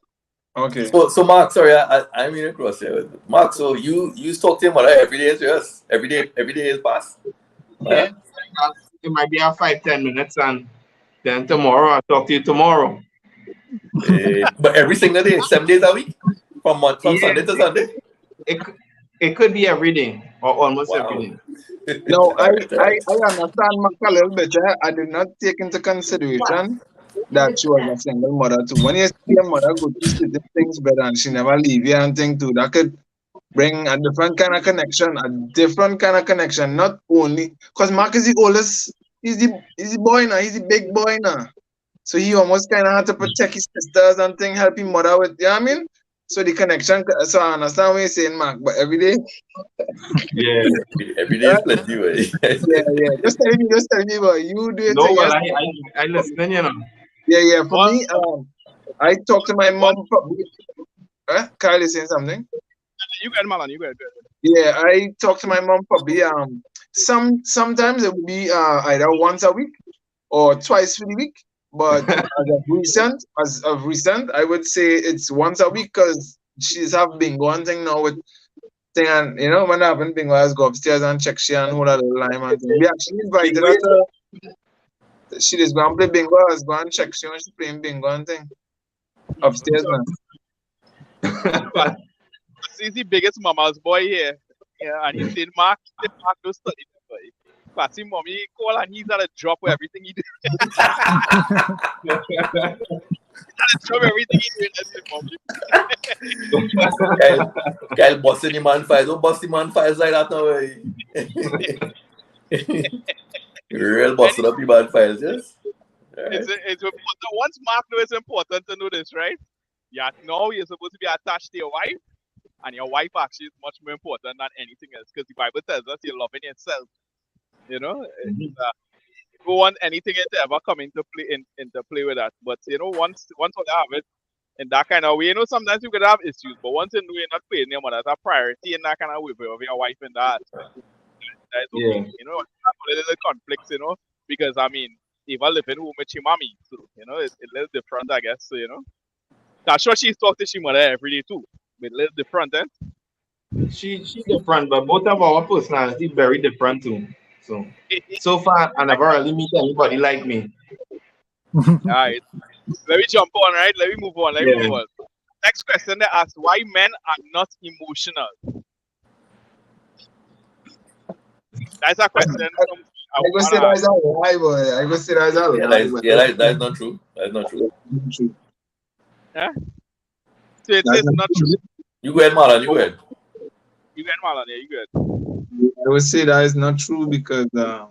Okay. So Mark, sorry, I mean across here. Mark, so you talk to your mother every day, yes? Every day is past. Yeah. It might be a 5-10 minutes, and Then tomorrow I'll talk to you tomorrow. But every single day, 7 days a week, from Yeah. Sunday to Sunday. It could be every day or almost Wow. every day. No, I Alright. understand Mark a little bit. I did not take into consideration that she was a single mother too. When you see a mother go through certain things better and she never leave you and thing too, that could bring a different kind of connection, not only because Mark is the oldest, he's the boy now, he's the big boy now. So he almost kind of had to protect his sisters and thing, help his mother with, you know what I mean? So the connection, so I understand what you're saying, Mark, but every day, Yeah. Every day is plenty, way. yeah. Just tell me, but you do it. No, well, yes. I listening, you know. Yeah. For me, I talk to my mom. Kyle is saying something. You good, Marlon? You good? Yeah, I talk to my mom probably sometimes it would be either once a week or twice for the week. But as of recent, I would say it's once a week because she's have bingo and thing now with thing, and you know when I happen bingo, I just go upstairs and check she and hold a little lime and thing. We actually invited her to, she just go and play bingo, I was go and check she when she playing bingo and thing. Upstairs man. He's the biggest mama's boy here. Yeah, and he said, Mark don't study that boy. Classy mommy call and he's at a drop with everything he do. He's at a drop everything he do. That's the mommy. Kyle busting the man files. Don't bust the man files like that now. Real busting up the man files, yes? Right. It's important. Once Mark knows it's important to know this, right? Yeah, now you're supposed to be attached to your wife, and your wife actually is much more important than anything else because the Bible tells us you're loving yourself. You know, you don't want anything to ever come into play with that. But you know, once you have it in that kind of way, you know, sometimes you could have issues, but once you know you're not playing your mother as a priority in that kind of way with your wife in that aspect, that's okay. Yeah. You know, little conflicts, you know, because I mean, if I live in home with your mommy, so you know, it's a little different, I guess. So you know, I'm sure she's talking to your mother every day too, but a little different, then. She's different, but both of our personality very different too. So far, I never really meet anybody like me. All right, let me jump on. Right, let me move on. Move on. Next question they asked: why men are not emotional? That's a question. I go say that's a lie, boy. I go say that's a lie. Yeah, that's not true. That's not true. Yeah. So it's not true. You go ahead, Marlon. You go ahead. You get Marlon. Yeah, you good. I would say that is not true because a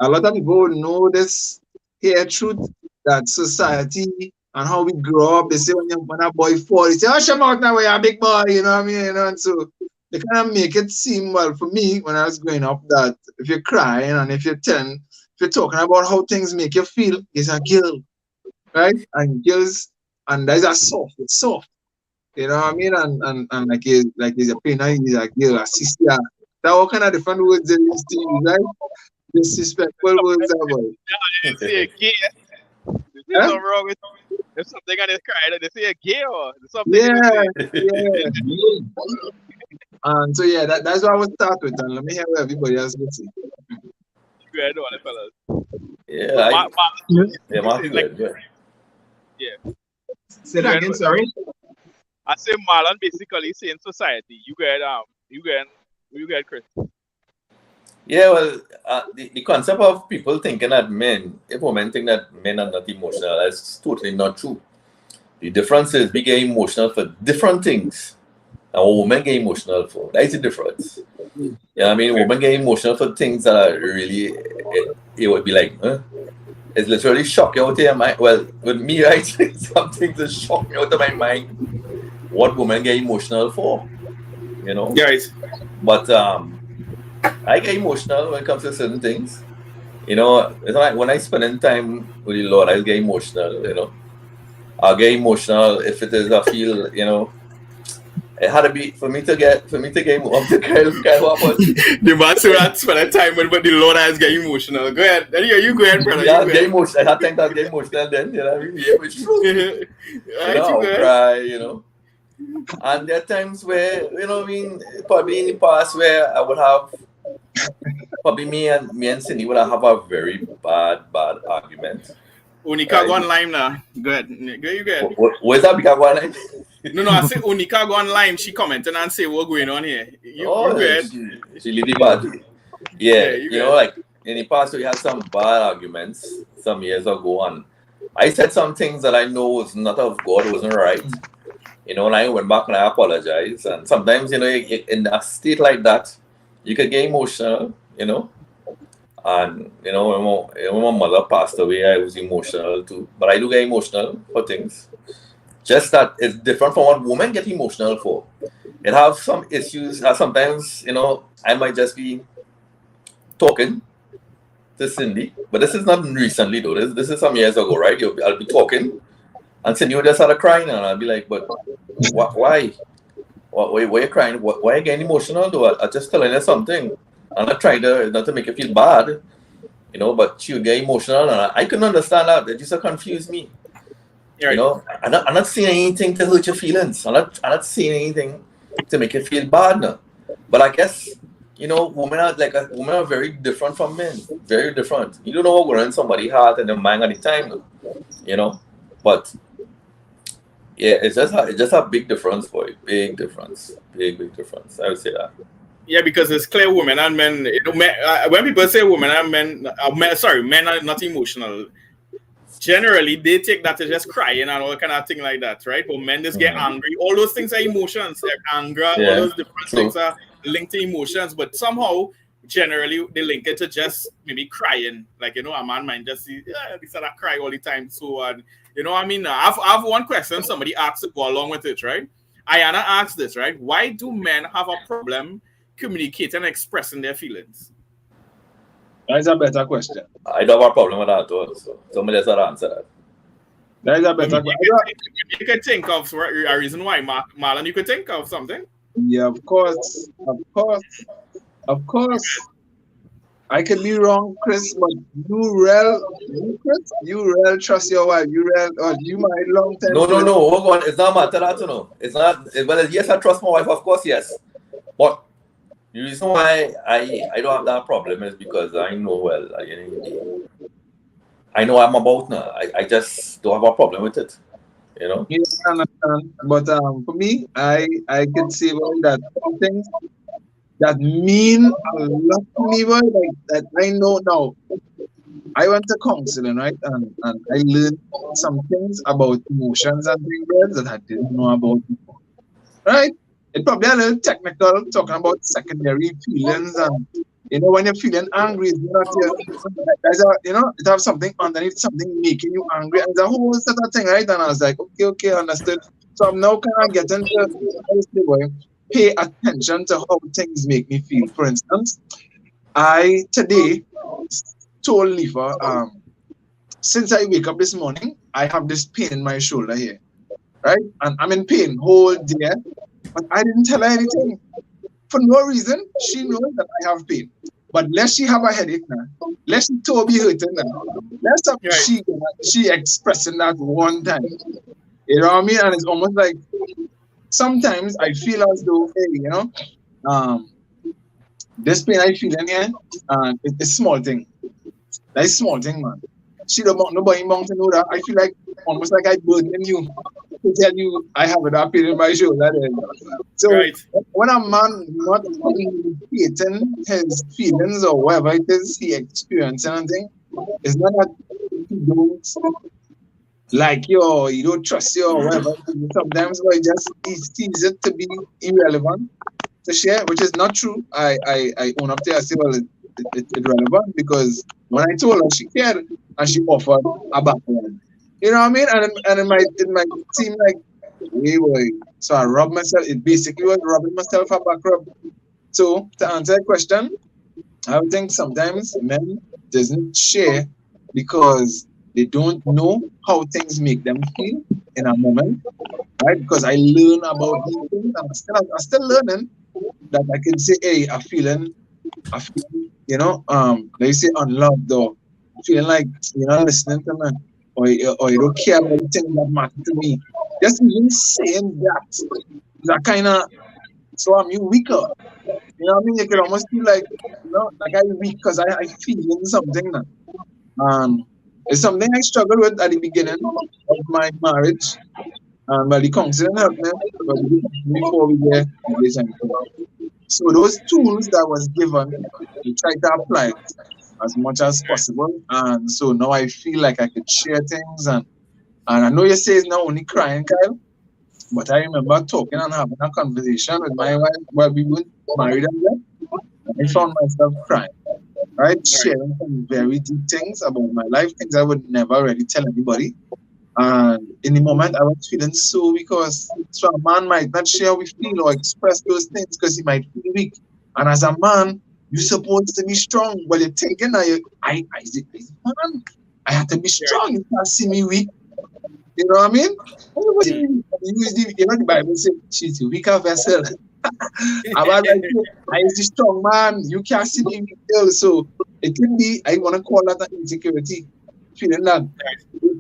lot of people know this here truth that society and how we grow up. They say when a boy falls, they say, "Oh, shut out now, you're a big boy," you know what I mean? You know, and so they kind of make it seem well for me when I was growing up that if you're crying and if you're talking about how things make you feel, it's a girl, right? And girls, and that's a soft. It's soft. You know what I mean? And like he's a pain, he's a girl, a sister. That all kind of different words they use to use, right? Disrespectful words about. Yeah, they say a gay. There's something wrong with if something on this cry, they say a gay or something. Yeah. And so yeah, that's what I would start with, and let me hear what everybody else would say. You guys know what, fellas. Yeah, Mark is good. Yeah. Say that again, sorry. I say Marlon basically saying society. You get Chris. Yeah, well, the concept of people thinking that if women think that men are not emotional, that's totally not true. The difference is we get emotional for different things, and women get emotional for. That's the difference. Yeah, I mean, women get emotional for things that are really, it would be like, it's literally shocking out of your mind. Well, with me, right, some things that shock me out of my mind. What women get emotional for, you know? Guys. But I get emotional when it comes to certain things. You know, it's like when I spend time with the Lord, I get emotional, you know. I get emotional if it is I feel, you know. It had to be for me to get emotional. The man said that spend time with, but the Lord has get emotional. Go ahead. You go ahead, brother. Yeah, get emotional. I think I'll get emotional then, you know. I mean, yeah, it's true. You know, I'll cry, you know. And there are times where, you know, I mean, probably in the past where I would have, probably me and Cindy would have a very bad argument. Unica go on lime now. Good. You good. Where's that become one? No, I say Unica go on lime. She commented and say what's going on here. You good? She leave it bad. Yeah, you you know, like in the past we had some bad arguments some years ago, and I said some things that I know was not of God, wasn't right. You know, and I went back and I apologized. And sometimes, you know, in a state like that, you could get emotional, you know. And, you know, when my mother passed away, I was emotional too. But I do get emotional for things. Just that it's different from what women get emotional for. It have some issues. Sometimes, you know, I might just be talking to Cindy. But this is not recently, though. This is some years ago, right? I'll be talking. And Cindy would just start crying. And I'll be like, but why? Why are you crying? Why are you getting emotional, though? I'm just telling you something. I'm not trying to, not to make you feel bad, you know, but she would get emotional. And I couldn't understand that. It just confused me. Right. You know, I'm not saying anything to hurt your feelings. I'm not saying anything to make you feel bad now. But I guess, you know, women are very different from men. Very different. You don't know what goes on in somebody's heart and their mind at the time now, you know. But yeah, it's just a big difference for it. Big difference. Big difference. I would say that. Yeah, because it's clear women and men. You know, when people say women and men, men are not emotional. Generally, they take that as just crying and all kind of thing like that, right? But men just get angry. All those things are emotions. Like anger, all those different things are linked to emotions. But somehow, generally, they link it to just maybe crying. Like, you know, a man might just see, they start to cry all the time. So, you know what I mean? I have one question somebody asked to go along with it, right? Ayana asked this, right? Why do men have a problem communicating and expressing their feelings? That's a better question. I don't have a problem with that too. So somebody else will answer that. That is a better question. You can think of a reason why, Marlon, you could think of something. Yeah, of course. I could be wrong, Chris, but you real trust your wife. You my long time. No. Hold on. It's not matter that, you know. It's not. Well, yes, I trust my wife, of course, yes. But the reason why I don't have that problem is because I know well. I know I'm about now. I just don't have a problem with it. You know. Yeah, I understand. But for me, I can say that some things that mean a lot to me, boy, like that I know now. I went to counseling, right? And I learned some things about emotions and things that I didn't know about before. Right? It's probably a little technical, talking about secondary feelings, and you know, when you're feeling angry, it's not it has something underneath, something making you angry, and the whole set of thing, right? And I was like, okay, understood. So I'm now kind of getting to pay attention to how things make me feel. For instance, I today told Lifa, since I wake up this morning, I have this pain in my shoulder here, right? And I'm in pain whole day. But I didn't tell her anything. For no reason, she knows that I have pain. But lest she have a headache now, lest she told me hurting now, she expressing that one time. You know what I mean? And it's almost like sometimes I feel as though, hey, you know, this pain I feel in here, it's a small thing. That's a small thing, man. Nobody wants to know that. I feel like almost like I burden you to tell you I have that pain in my shoulder. So when a man not communicating his feelings or whatever it is he experiencing anything, it's not that he don't like you or you don't trust you or whatever. Sometimes he sees it to be irrelevant to share, which is not true. I own up to it. I say, well, it's irrelevant because when I told her, she cared and she offered a background. You know what I mean? And it might seem like, hey boy. So I rubbed myself. It basically was rubbing myself a back rub. So to answer that question, I would think sometimes men doesn't share because they don't know how things make them feel in a moment, right? Because I learn about these things, and I'm still learning that I can say, hey, I'm feeling, you know, they say unloved or feeling like you're not listening to me, or you don't care about the things that matter to me. Just even saying that kind of, so I'm you weaker. You know what I mean? You can almost feel like, you know, like I'm weak because I feel something now. It's something I struggled with at the beginning of my marriage. Well, the counseling helped me, but before we get relationship. So those tools that was given, we try to apply it as much as possible. And so now I feel like I could share things. And I know you say it's not only crying, Kyle, but I remember talking and having a conversation with my wife while we were married and then, and I found myself crying, right? Sharing some very deep things about my life, things I would never really tell anybody. And in the moment, I was feeling so because so a man might not share how we feel or express those things because he might feel weak. And as a man, you're supposed to be strong. But you're thinking that man, I have to be strong. You can't see me weak. You know what I mean? The Bible says she's a weaker vessel. I is the strong man. You can't see me weak. So it can be, I want to call that an insecurity. Feeling that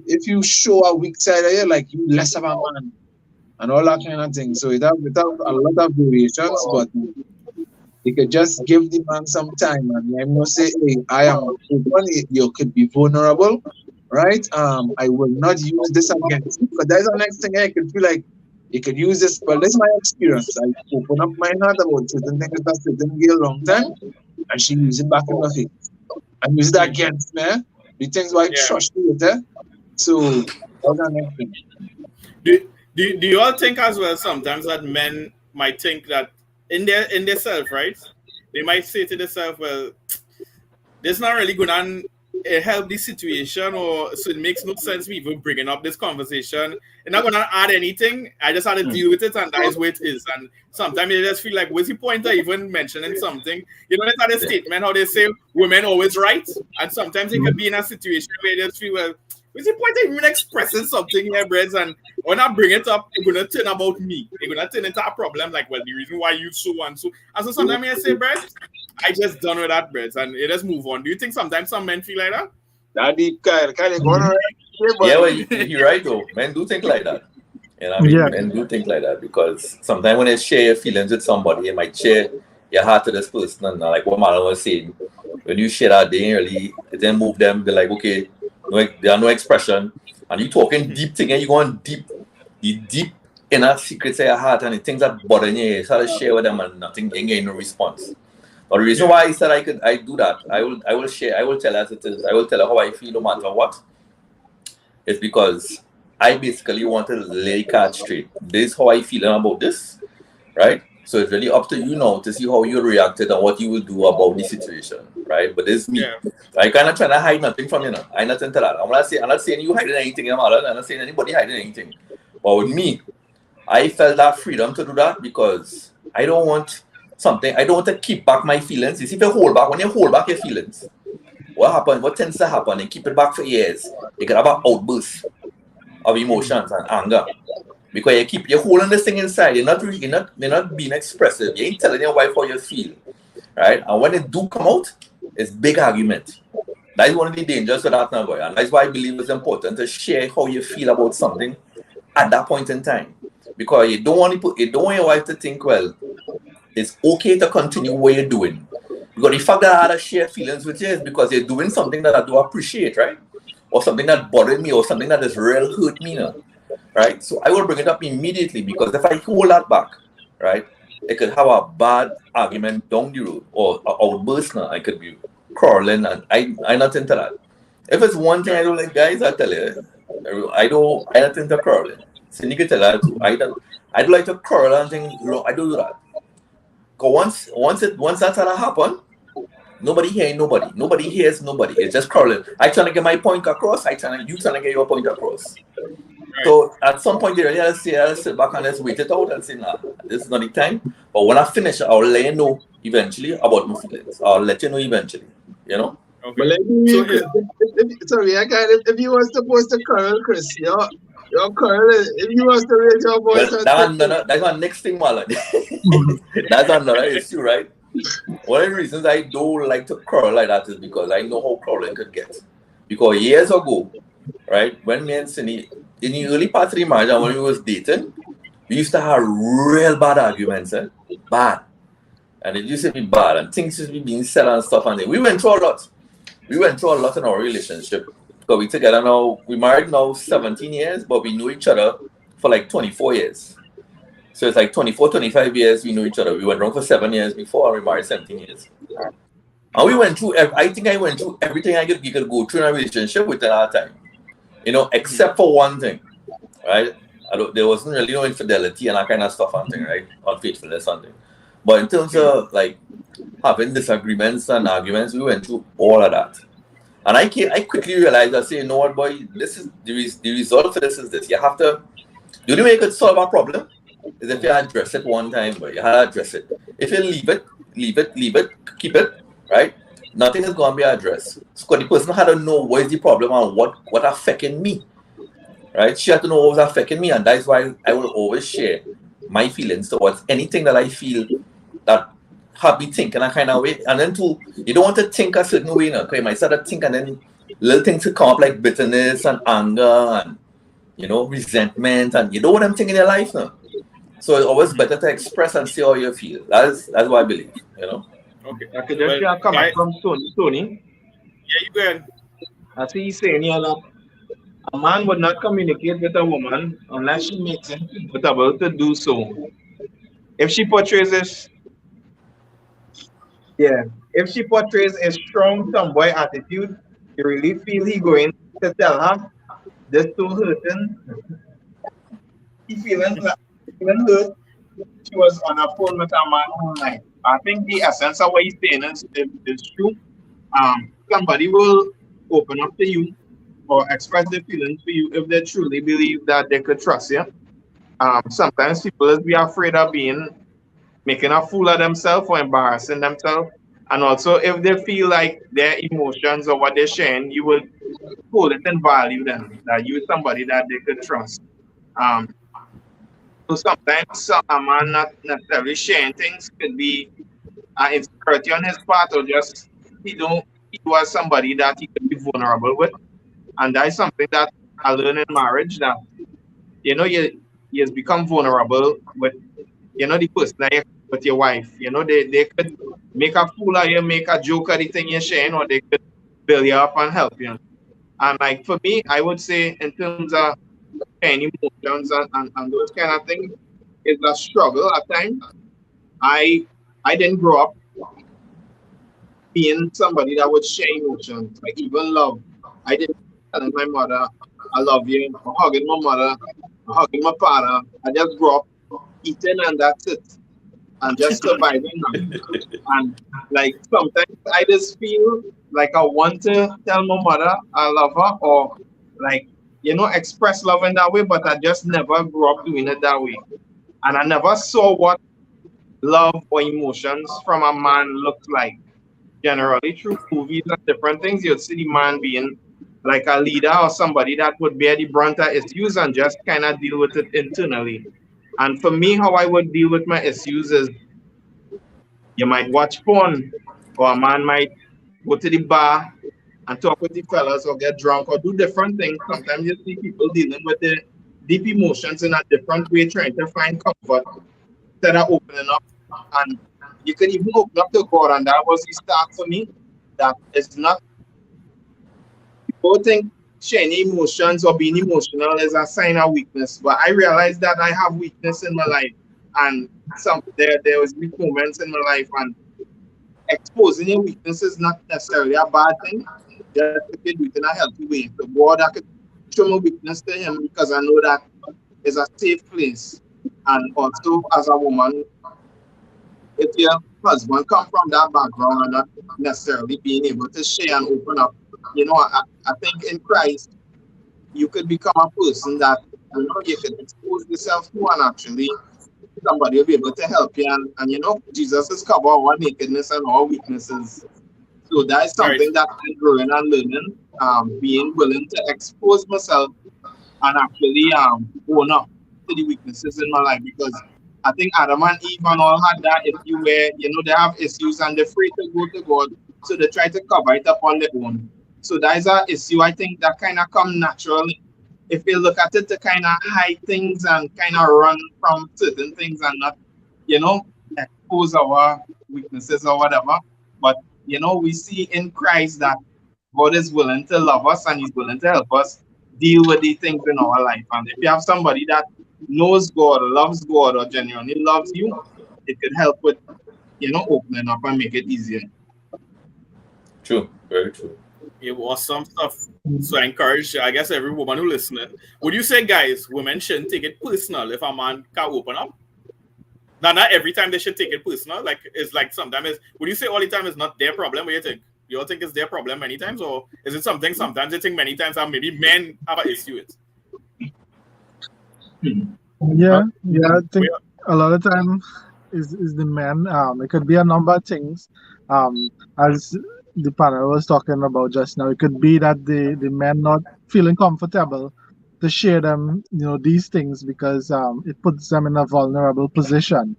if you show a weak side of you, like you less of a man and all that kind of thing. So it have a lot of variations, but you could just give the man some time and let him say, hey, I am open, you could be vulnerable, right? I will not use this against you. Because that's the next thing I could feel like you could use this. Well, this is my experience. I open up my heart about certain things that certain girl long time and she use it back in my face. And use it against me. The things like trust you there. So that's the next thing. Do you all think as well sometimes that men might think that in their self, right? They might say to themselves, well, this is not really going to help the situation, or so it makes no sense me even bringing up this conversation. It's not going to add anything. I just had to deal with it, and that is what it is. And sometimes you just feel like, what's the point of even mentioning something? You know, that's not a statement how they say women always right, and sometimes it could be in a situation where you just feel, well, what's the point of even expressing something here, Breds? And when I bring it up, it's going to turn about me. It's going to turn into a problem, like, well, the reason why you so and so. And so sometimes I say, Breds, I just done with that, Breds, and it just move on. Do you think sometimes some men feel like that? That deep kind of going on. Yeah, well, you're right, though. Men do think like that. You know what I mean? Men do think like that because sometimes when they share your feelings with somebody, you might share your heart to this person. And like what Marlon was saying, when you share that, it didn't move them. They're like, okay, there are no expression. And you talking deep thing, and you going deep, the deep inner secrets of your heart and the things that bother you, you start to share with them and nothing, you get no response. But the reason why I said I do that, I will share, I will tell her as it is, I will tell her how I feel no matter what. It's because I basically want to lay cards straight. This is how I feel about this, right? So it's really up to you now to see how you reacted and what you will do about the situation, right? But this is me. I kind of trying to hide nothing from you now. I'm not into that. I'm not saying you hiding anything, I'm not saying anybody hiding anything. But with me, I felt that freedom to do that because I don't want something, I don't want to keep back my feelings. You see, when you hold back your feelings, what tends to happen, and keep it back for years, you can have an outburst of emotions and anger. Because you're holding this thing inside, you're not being expressive, you ain't telling your wife how you feel. Right? And when it do come out, it's big argument. That is one of the dangers of that now, boy. And that's why I believe it's important to share how you feel about something at that point in time. Because you don't want your wife to think, well, it's okay to continue what you're doing. Because the fact that I had to share feelings with you is because you're doing something that I do appreciate, right? Or something that bothered me, or something that has real hurt me now, right? So I will bring it up immediately, because if I hold that back, right, it could have a bad argument down the road, or an outburst now. I could be quarreling, and I'm not into that. If it's one thing I don't like, guys, I tell you, I'm not into quarreling. So you can tell that too. I don't like to quarrel and things. I don't do that. Because once that's how that happen, nobody hears nobody. Nobody hears nobody. It's just quarreling. I trying to get my point across. You trying to get your point across. Right. So at some point, you really have to say, I'll sit back and let's wait it out and say, nah, this is not the time. But when I finish, I'll let you know eventually about my feelings. I'll let you know eventually. You know? Okay. But if you were supposed to quarrel, Chris, your quarrel, if you was to raise your voice, that's my next thing, Marlon. That's another issue, right? One of the reasons I don't like to quarrel like that is because I know how quarreling could get. Because years ago, right, when me and Cindy, in the early part of the marriage, when we was dating, we used to have real bad arguments, bad. And it used to be bad, and things used to be being said and stuff. And we went through a lot. We went through a lot in our relationship. Because we together now, we married now 17 years, but we knew each other for like 24 years. So it's like 24, 25 years we knew each other. We went wrong for 7 years before and we married 17 years. And we went through, I think I went through everything you could go through in a relationship within our time. You know, except for one thing, right? There wasn't really no infidelity and that kind of stuff and thing, right? Unfaithfulness and thing. But in terms of like having disagreements and arguments, we went through all of that. And I quickly realized, I say, you know what, boy, this is the result for this is this. You have to, the only way you could solve a problem is if you address it one time, but you have to address it. If you leave it, keep it, right? Nothing is going to be addressed. So the person had to know what is the problem and what affecting me, right? She had to know what was affecting me, and that's why I will always share my feelings towards anything that I feel that have me thinking a kind of way. And then too, you don't want to think a certain way, okay? You might start to think and then little things will come up like bitterness and anger and, you know, resentment, and you don't want them thinking in your life now. So it's always better to express and say how you feel. That's what I believe, you know. Okay. I could just hear a comment from Tony. Yeah, you go ahead. I see he's saying here that a man would not communicate with a woman unless she makes him comfortable to do so. If she portrays this, if she portrays a strong tomboy attitude, you really feel he going to tell her this too hurting. He feeling hurt. She was on a phone with a man all night. I think the essence of what he's saying is true. Somebody will open up to you or express their feelings for you if they truly believe that they could trust you. Sometimes people will be afraid of making a fool of themselves or embarrassing themselves. And also, if they feel like their emotions or what they're sharing, you will hold it and value them, that you're somebody that they could trust. So sometimes a man not necessarily sharing things could be insecurity on his part, or just he was somebody that he could be vulnerable with. And that is something that I learned in marriage, that you become vulnerable with the person that you with your wife. They could make a fool of you, make a joke of the thing you're sharing, or they could build you up and help you. And like for me, I would say in terms of any emotions and those kind of things, it's a struggle at times. I didn't grow up being somebody that would share emotions, like even love. I didn't tell my mother, I love you, or hugging my mother, or hugging my father. I just grew up eating and that's it. And just surviving. And like sometimes I just feel like I want to tell my mother I love her, or like, express love in that way, but I just never grew up doing it that way. And I never saw what love or emotions from a man looks like. Generally, through movies and different things, you'd see the man being like a leader or somebody that would bear the brunt of issues and just kind of deal with it internally. And for me, how I would deal with my issues is you might watch porn, or a man might go to the bar and talk with the fellas, or get drunk, or do different things. Sometimes you see people dealing with the deep emotions in a different way, trying to find comfort instead of opening up. And you can even open up to God, and that was the start for me. That it's not, people think sharing emotions or being emotional is a sign of weakness, but I realized that I have weakness in my life, and there was weak moments in my life, and exposing your weakness is not necessarily a bad thing. Just if you do it in a healthy way. So God, I could show my weakness to him, because I know that is a safe place. And also as a woman, if your husband come from that background and not necessarily being able to share and open up, I think in Christ you could become a person that you can expose yourself to, and actually somebody will be able to help you. And Jesus has covered our nakedness and our weaknesses. So that is something that I'm growing and learning, being willing to expose myself and actually own up to the weaknesses in my life, because I think Adam and Eve and all had that issue where, they have issues and they're afraid to go to God, so they try to cover it up on their own. So that is an issue, I think, that kind of come naturally. If you look at it to kind of hide things and kind of run from certain things and not, expose our weaknesses or whatever. But, we see in Christ that God is willing to love us and He's willing to help us deal with these things in our life. And if you have somebody that knows God, loves God, or genuinely loves you, it could help with, opening up and make it easier. True, very true. It was some stuff. So I encourage, I guess, every woman who listening. Would you say, guys, women shouldn't take it personal if a man can't open up? Now, not every time they should take it personal. Like, it's like sometimes, would you say all the time it's not their problem? What do you think? You all think it's their problem many times? Or is it something sometimes they think many times that maybe men have an issue with? Yeah, I think a lot of time is the men. It could be a number of things. As the panel was talking about just now, it could be that the men not feeling comfortable to share them, these things because it puts them in a vulnerable position.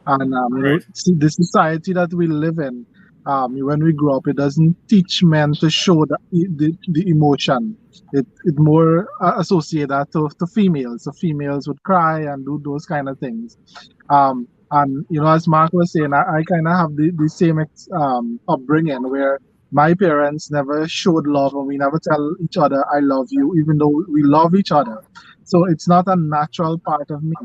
And Right. see, the society that we live in, when we grow up, it doesn't teach men to show the emotion. It more associate that to females. So females would cry and do those kind of things. And as Mark was saying, I kind of have the same upbringing where my parents never showed love, and we never tell each other I love you, even though we love each other. So it's not a natural part of me.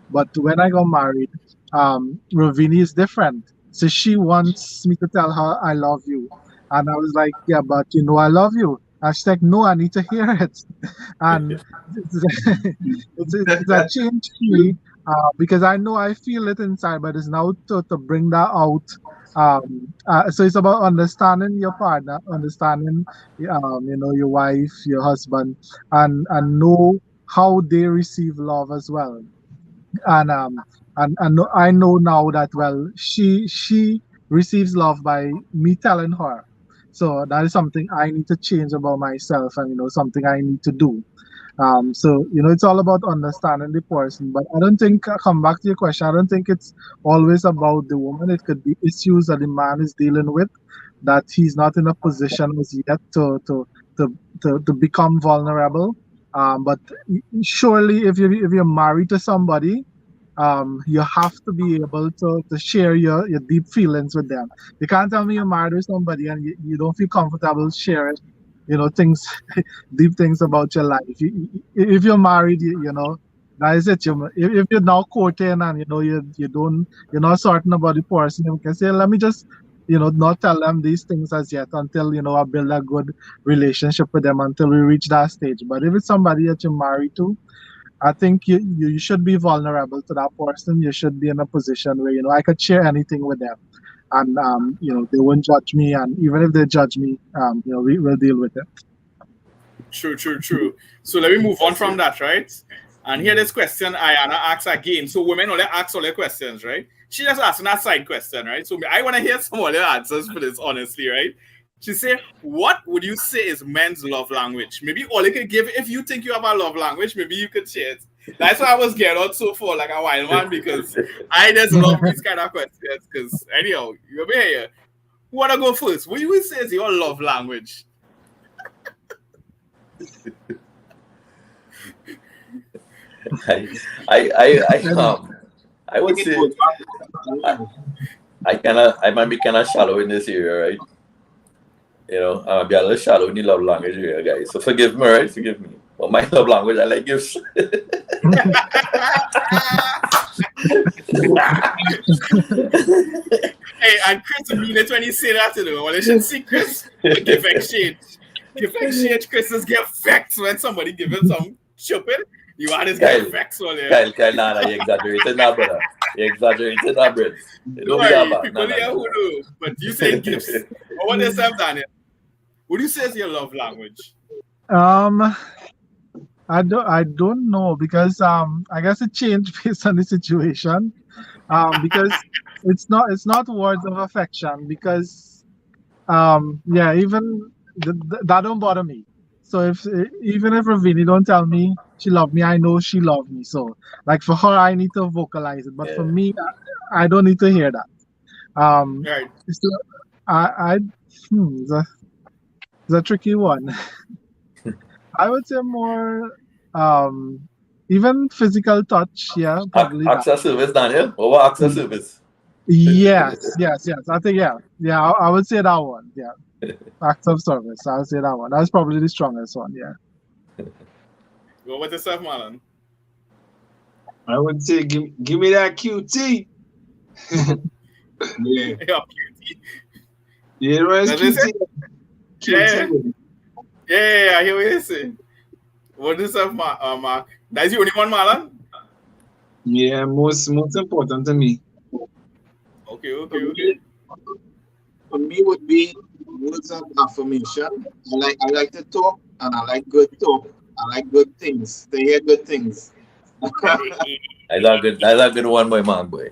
But when I got married, Ravini is different. So she wants me to tell her I love you, and I was like, yeah, but I love you. And she's like, no, I need to hear it. And it's a change for me because I know I feel it inside, but it's now to bring that out. So it's about understanding your partner, understanding, your wife, your husband, and know how they receive love as well. And I know now that she receives love by me telling her. So that is something I need to change about myself, and something I need to do. So it's all about understanding the person. But I don't think, come back to your question, I don't think it's always about the woman. It could be issues that the man is dealing with, that he's not in a position as yet to become vulnerable. But surely if you're married to somebody, you have to be able to share your deep feelings with them. You can't tell me you're married with somebody and you don't feel comfortable sharing, things, deep things about your life. If you're married, that is it. If you're now courting and you're not certain about the person, you can say, let me just not tell them these things as yet until I build a good relationship with them until we reach that stage. But if it's somebody that you're married to, I think you should be vulnerable to that person. You should be in a position where I could share anything with them, and they won't judge me. And even if they judge me, we will deal with it. True. So let me move on from that, right? And here this question Ayana asks again. So women only ask all their questions, right? She just asking a side question, right? So I want to hear some of their answers for this, honestly, right? She said, what would you say is men's love language? Maybe all you could give, if you think you have a love language, maybe you could share it. That's why I was getting out so for like a while, man, because I just love these kind of questions. Because anyhow, you'll be here. Who want to go first? What do you say is your love language? I would say I might be kind of shallow in this area, right? I'm be a little shallow in the love language area, guys. So forgive me, right? Forgive me. But my love language, I like gifts. Hey, and Chris mean it when you say that, Well, you should see Chris give exchange. Give exchange, Chris is get vexed when somebody give him some shopping. You are this guy vexed on there. Kyle, nah, you exaggerated now, brother. You exaggerated now, brother. Don't worry, people here who know. But you say gifts. But what is up, Daniel? What do you say is your love language? I don't know because I guess it changed based on the situation. Because it's not words of affection because even that don't bother me. So even if Ravini don't tell me she loved me, I know she loved me. So like for her, I need to vocalize it, but for me, I don't need to hear that. Right. So it's a tricky one. I would say more even physical touch. Yeah, probably. Access service, Daniel. What about access service? Yes. I think I would say that one. Yeah, acts of service. I would say that one. That's probably the strongest one. Yeah. Go with yourself, Marlon. I would say give me that QT. Yeah. Yeah, You know it's That is QT. QT. I hear what you say. What is up, Mark? That's the only one, Marlon? Yeah, most important to me. Okay. For me would be words of affirmation. I like to talk, and I like good talk. I like good things. To hear good things. I love good one boy, man, boy.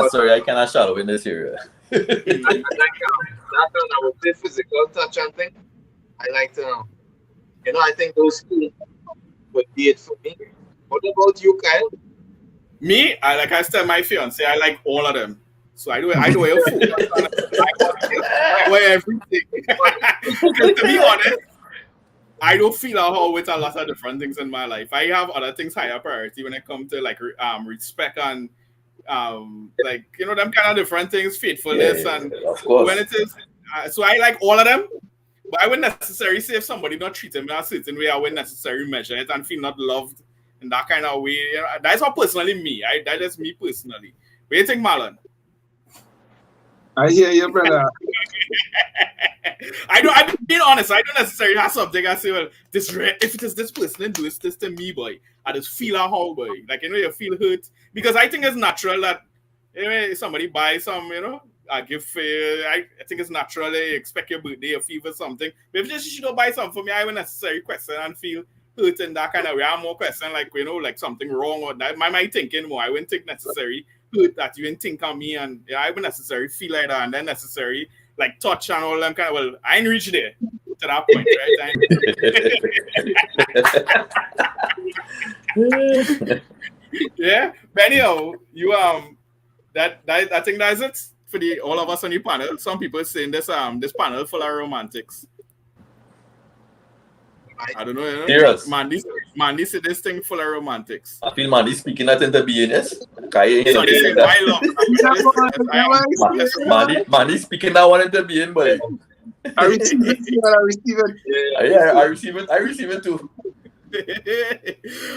Sorry, I cannot shadow in this area. I would say physical touch and thing. I like to, I think those two would be it for me. What about you, Kyle? Me, I tell my fiance, I like all of them. So I do a food. I wear everything. To be honest, I don't feel a whole with a lot of different things in my life. I have other things higher priority when it comes to like respect and like them kind of different things, faithfulness and of course. when it is. So I like all of them, but I wouldn't necessarily say if somebody not treating me a certain way, I wouldn't necessarily measure it and feel not loved in that kind of way. That's not personally me. That's just me personally. What do you think, Marlon? I hear you, brother. I'm being honest. I don't necessarily have something I say, well, if it is this person and do this to me, boy, I just feel a how, boy. Like, you feel hurt. Because I think it's natural that if somebody buys some, a gift, I think it's natural they expect your birthday or fever something. But if she don't buy something for me, I wouldn't necessarily question and feel hurt in that kind of way. I'm more question like, like something wrong or that. My thinking more. I wouldn't think necessary hurt that you didn't think of me, and I wouldn't necessarily feel like that, and then necessary like touch and all them kind of. Well, I ain't reached there to that point, right? Yeah, but anyhow, you that I think that's it for all of us on the panel. Some people saying this panel full of romantics. I don't know. Serious. Mandy said this thing full of romantics. I feel Mandy speaking that in the BNS. Mandy speaking that one in the BN, boy. I receive it. Yeah, I receive it too.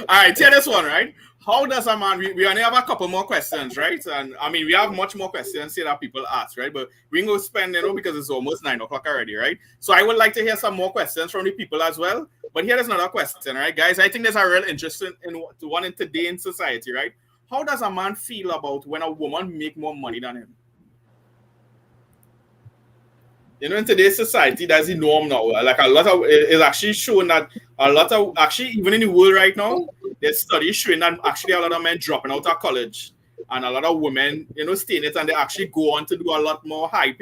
All right, tell this one, right? How does a man, we only have a couple more questions, right? And I mean, we have much more questions here that people ask, right? But we can go spend, because it's almost 9 o'clock already, right? So I would like to hear some more questions from the people as well. But here is another question, right, guys? I think there's a real interest in one in today in society, right? How does a man feel about when a woman make more money than him? In today's society, that's the norm now. Like a lot of, it's actually shown that a lot of, actually, even in the world right now, there's studies showing that actually a lot of men dropping out of college and a lot of women, stay in it, and they actually go on to do a lot more higher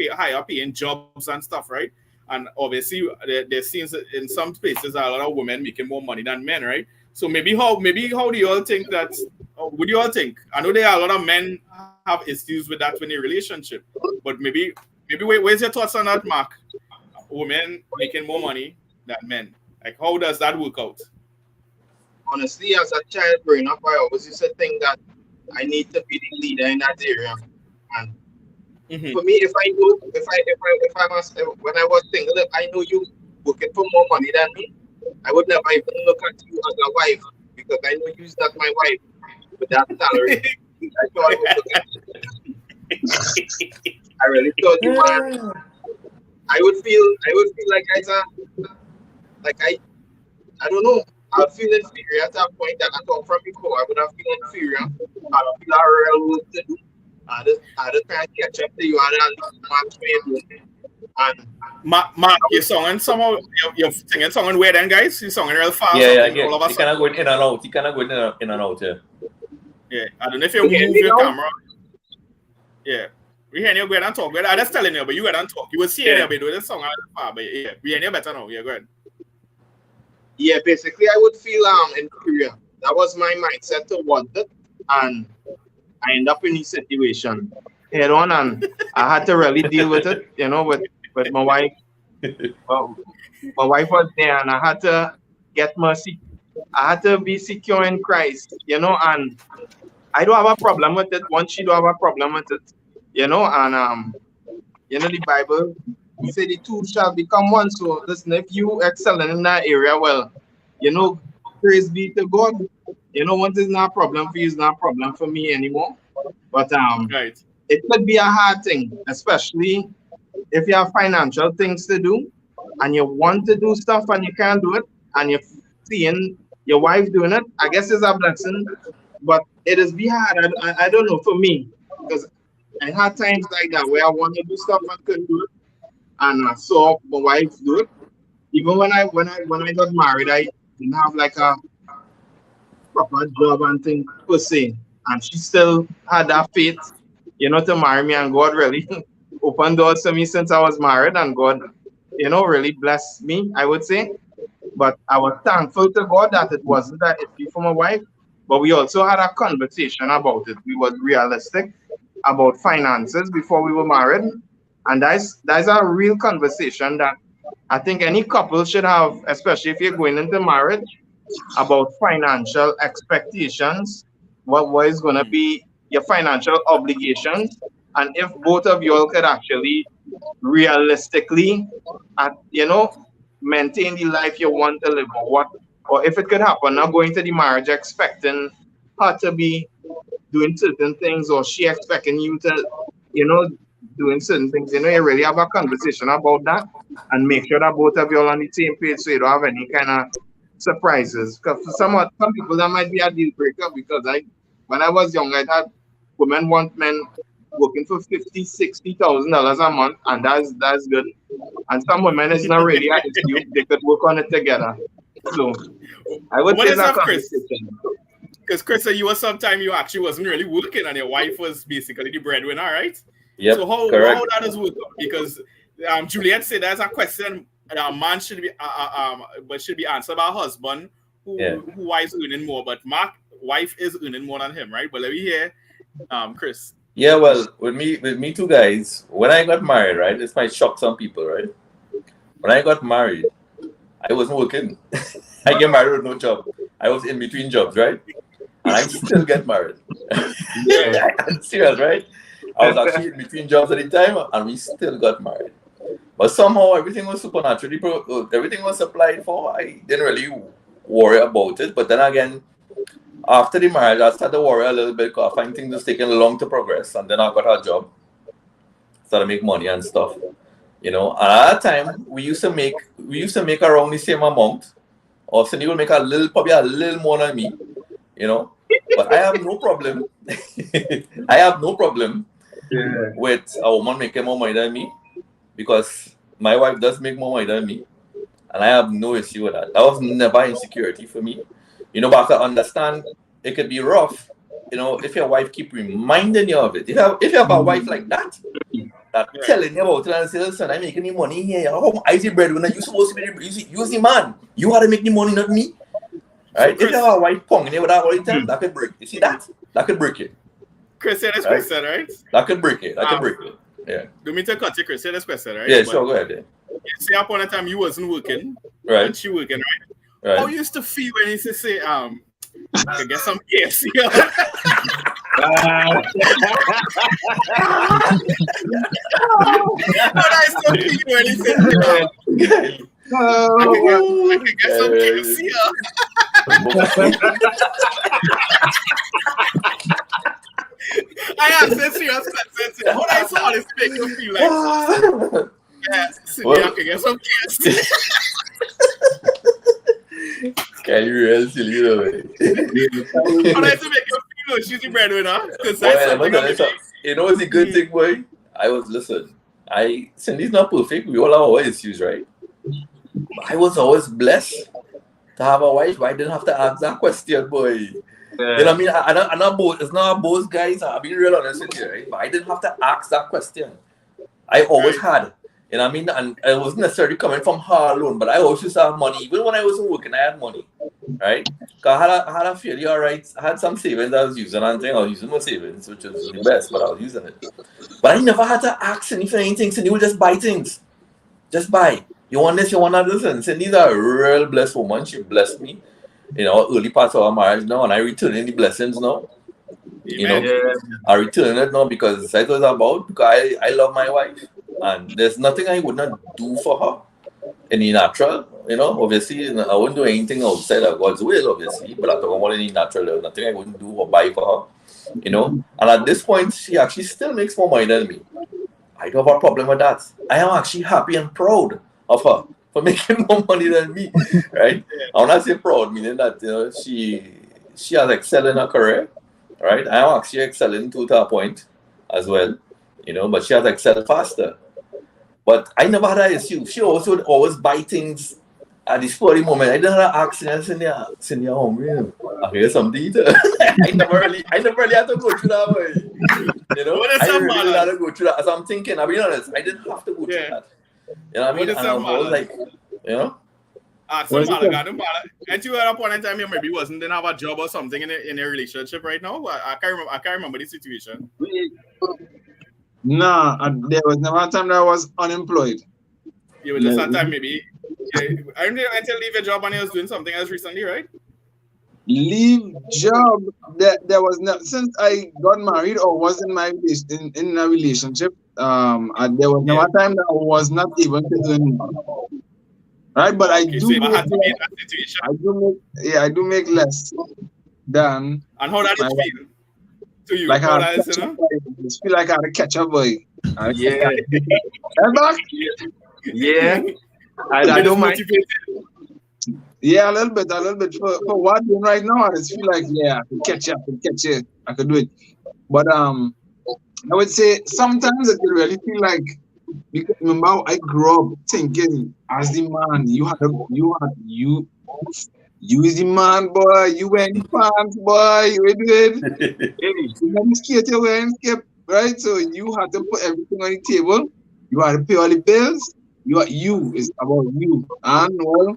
paying jobs and stuff, right? And obviously, there seems in some places a lot of women making more money than men, right? So maybe how do you all think that? What do you all think? I know there are a lot of men have issues with that in a relationship, but maybe where's your thoughts on that, Mark? Women making more money than men. Like, how does that work out? Honestly, as a child growing up, I always used to think that I need to be the leader in that area. And for me, when I was single, if I know you working for more money than me, I would never even look at you as a wife, because I know you're not my wife with that salary. I thought I would look at you. I really thought you were. I would feel like I don't know. I would feel inferior at that point that I come from before. I would have feel inferior. I would feel a real work to do. I just try to catch up to you and match me. And Mark, you're singing somehow. You're singing song where then, guys? You're singing real fast. Yeah. You cannot go in and out. You cannot go in and out. Yeah. I don't know if you move your camera. Yeah. We hear you go ahead and talk. I'm just telling you, but you go ahead and talk. You will see it, but do this song but yeah, we hear you better now. Yeah, go ahead. Yeah, basically, I would feel inferior. That was my mindset to want it, and I end up in this situation head on, and I had to really deal with it, with my wife. My wife was there, and I had to get mercy. I had to be secure in Christ, and I don't have a problem with it. Once she don't have a problem with it, you know, and you know, the Bible say the two shall become one. So listen, if you excelling in that area, well, you know, praise be to God. You know, once it's not a problem for you, it's not a problem for me anymore. But Right. it could be a hard thing, especially if you have financial things to do and you want to do stuff and you can't do it, and you're seeing your wife doing it. I guess it's a blessing, but it is be hard. I don't know for me, because I had times like that where I want to do stuff and couldn't do it, and I saw my wife do it. Even when I got married, I didn't have like a proper job and thing per se, and she still had that faith, you know, to marry me, and God really opened doors to me since I was married, and God, you know, really blessed me, I would say. But I was thankful to God that it wasn't that issue for my wife. But we also had a conversation about it. We was realistic about finances before we were married, and that's a real conversation that I think any couple should have, especially if you're going into marriage, about financial expectations. What is going to be your financial obligations, and if both of you all could actually realistically, you know, maintain the life you want to live, or if it could happen, not going to the marriage expecting her to be doing certain things, or she expecting you to, you know, doing certain things. You know, you really have a conversation about that and make sure that both of you are on the same page so you don't have any kind of surprises. Because for some people that might be a deal breaker, because when I was young, I had women want men working for $50,000-$60,000 a month, and that's good. And some women it's not really an issue; they could work on it together. So I would say that conversation. Because Chris said you were sometime you actually wasn't really working, and your wife was basically the breadwinner, right? Yep, So how that does work? Because Juliet said that's a question a man should be but should be answered by a husband who is earning more, but Mark wife is earning more than him, right? But let me hear Chris. Yeah, well, with me two guys, when I got married, right, this might shock some people, right? When I got married, I wasn't working. I get married with no job. I was in between jobs, right? And I still get married. I'm serious, right? I was actually in between jobs at the time, and we still got married. But somehow everything was supernaturally, everything was applied for. I didn't really worry about it. But then again, after the marriage, I started to worry a little bit because I find things was taking long to progress. And then I got a job, started to make money and stuff. You know, and at that time we used to make around the same amount. Or Cindy will make probably a little more than me, you know. But I have no problem. I have no problem with a woman making more money than me, because my wife does make more money than me, and I have no issue with that. That was never insecurity for me, you know. But I understand it could be rough, you know, if your wife keep reminding you of it. If you have a wife like that telling you about it and say, listen, I'm making the money here. Oh, I see breadwinner. You're supposed to be use the man. You had to make the money, not me. Right? If you have a wife ponging you with that all the time, that could break. You see that? That could break it. Chris said this question, right? That could break it. That could break it. Yeah. Do me to cut you, Chris? Say this question, right? Yeah, sure. Go ahead. You say upon a time you wasn't working, right? And she working, right? How you used to feel when you say, I can get some KFC. How I still feel when you say, I can get some KFC. I have serious question. How I saw this make you feel like? Yes, I can get some KFC. Can you really silly though? How I to make you feel she's the breadwinner? You know what's the good thing, boy? Cindy's not perfect. We all have our issues, right? But I was always blessed to have a wife. I didn't have to ask that question, boy. Yeah. You know what I mean? I'm not both. It's not both guys. I'll be real honest with you, right? But I didn't have to ask that question. I always had. You know what I mean? And it wasn't necessarily coming from her alone, but I always used to have money. Even when I wasn't working, I had money, right? Because I had a fairly all right. I had some savings I was using, and I was using my savings, which was the best, but I was using it. But I never had to ask Cindy for anything. Cindy would just buy things. Just buy. You want this, you want that, listen. Cindy's a real blessed woman. She blessed me, you know, early parts of our marriage now, and I return the blessings now. You know, Yeah. I return it now because I thought about because I love my wife and there's nothing I would not do for her in the natural. You know, obviously I wouldn't do anything outside of God's will, obviously, but I'm talking about in the natural. There's nothing I wouldn't do or buy for her. You know, and at this point, she actually still makes more money than me. I don't have a problem with that. I am actually happy and proud of her for making more money than me, right? I'm not saying proud, meaning that she has excelled in her career, right? I am actually excelling to a point as well, you know, but she has excelled faster. But I never had that issue. She also would always buy things at the spur of the moment. I didn't have accidents in your home, you know. I hear some detail. I never really had to go through that way. You know, What is I that really balance? had to go through that. As I'm thinking, I'll be honest, I didn't have to go through Yeah. that. You know what I mean? What is And that I was balance? like, you know, So Where's it Malaga, and you at a point in time you maybe didn't have a job or something in a relationship right now. I can't remember the situation. Nah, there was never a time that I was unemployed. You were just that time maybe. Yeah, I don't know until leave your job and you was doing something else recently, right? Leave job. There was no, since I got married or was in my in a relationship. There was never a time that I was not able to earn money. Right, but I Okay, do so you make had to be in less. that situation. I do make less than And how that my it wife. feel to you? Like How I that is, you catch up know? boy. I just feel like I had to catch up boy. Yeah. Ever? Yeah. I It is don't mind. motivated. Yeah, a little bit. For what I'm doing right now, I just feel like I could catch up, I could do it. But I would say sometimes it really feel like, because remember I grew up thinking as the man, you is the man, boy, you wearing pants, boy, you wearing you wearing skate, you wearing skate, right? So you had to put everything on the table, you had to pay all the bills, you is about you. And well,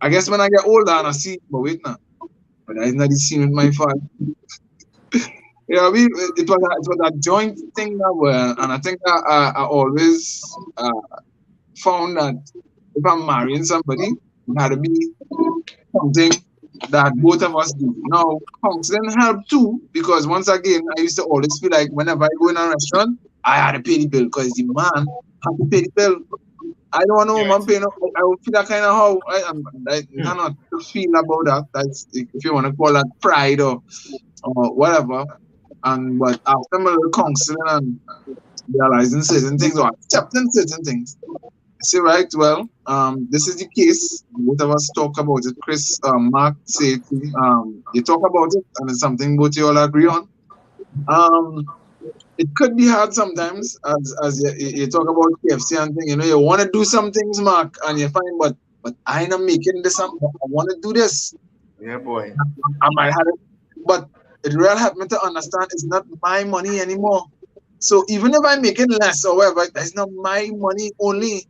I guess when I get older and I see, but wait now, but that's not the scene with my father. You know what I mean? It was a joint thing that well, and I think I always found that if I'm marrying somebody, it had to be something that both of us do. Now, counseling helped too, because once again, I used to always feel like whenever I go in a restaurant, I had to pay the bill because the man had to pay the bill. I don't know, man. Paying. I would feel that kind of how I am. I cannot feel about that. That's if you want to call that pride or whatever. But after my little counseling and realizing certain things or accepting certain things, I say, right, well, this is the case. Both of us talk about it. Chris, Mark, say, you talk about it, and it's something both you all agree on. It could be hard sometimes, as you talk about KFC and thing. You know, you want to do some things, Mark, and you find, but I'm not making this up. I want to do this. Yeah, boy. I might have it, but it really helped me to understand it's not my money anymore. So even if I'm making less or whatever, that's not my money only.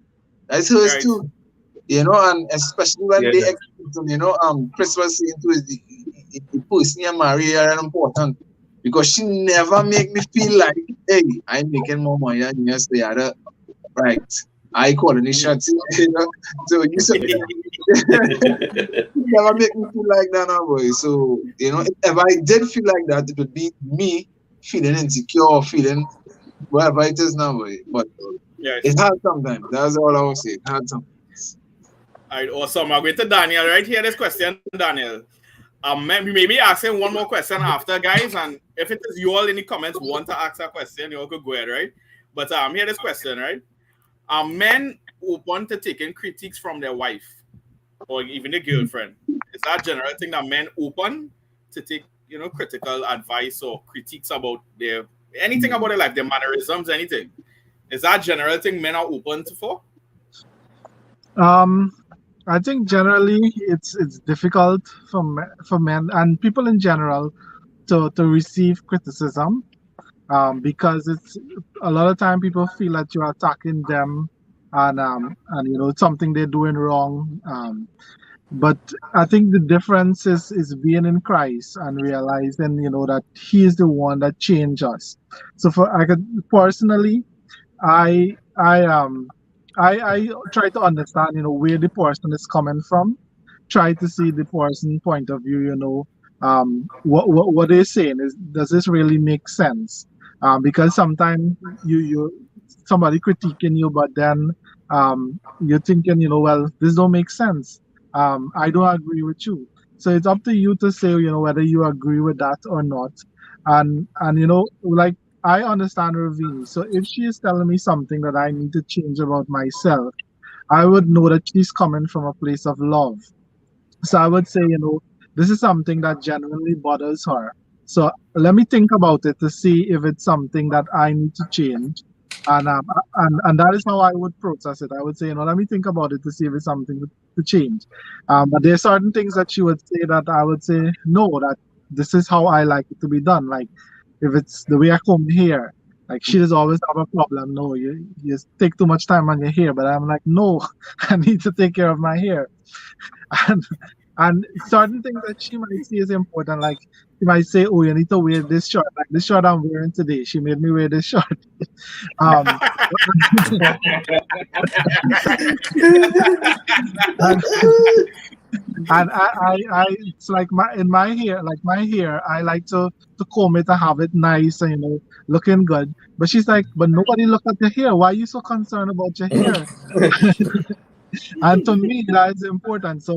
That's hers too. You know, and especially when they expect them, you know, Chris was saying to the person you marry are important because she never make me feel like, hey, I'm making more money than you the other. Right. I call the shots, you know. So you said never make me feel like that now, boy. So, you know, if I did feel like that, it would be me feeling insecure or feeling whatever it is now, boy. But it's hard sometimes. That's all I would say. It's hard sometimes. All right, awesome. I'm going to Daniel right here. This question, Daniel. Maybe asking one more question after, guys. And if it is you all in the comments want to ask a question, you all could go ahead, right? But here this question, right? Are men open to taking critiques from their wife or even their girlfriend? Is that general thing that men open to take, you know, critical advice or critiques about anything about their life, their mannerisms, anything? Is that general thing men are open to for? I think generally it's difficult for men and people in general to receive criticism, because it's a lot of time people feel that you're attacking them and you know something they're doing wrong. But I think the difference is being in Christ and realizing, you know, that He is the one that changed us. So I could personally, I try to understand, you know, where the person is coming from, try to see the person point of view, you know, what they're saying is, does this really make sense? Because sometimes somebody critiquing you, but then you're thinking, well, this don't make sense. I don't agree with you. So it's up to you to say, whether you agree with that or not. And like, I understand Ravini. So if she is telling me something that I need to change about myself, I would know that she's coming from a place of love. So I would say, this is something that genuinely bothers her. So let me think about it to see if it's something that I need to change. And that is how I would process it. I would say, let me think about it to see if it's something to change. But there are certain things that she would say that I would say, no, that this is how I like it to be done. Like, if it's the way I comb hair, like, she does always have a problem. No, you take too much time on your hair. But I'm like, no, I need to take care of my hair. And certain things that she might see is important. Like, she might say, oh, you need to wear this shirt. Like this shirt I'm wearing today. She made me wear this shirt. and, and it's like my hair, I like to comb it and have it nice and looking good. But she's like, but nobody look at your hair. Why are you so concerned about your hair? And to me, that is important. So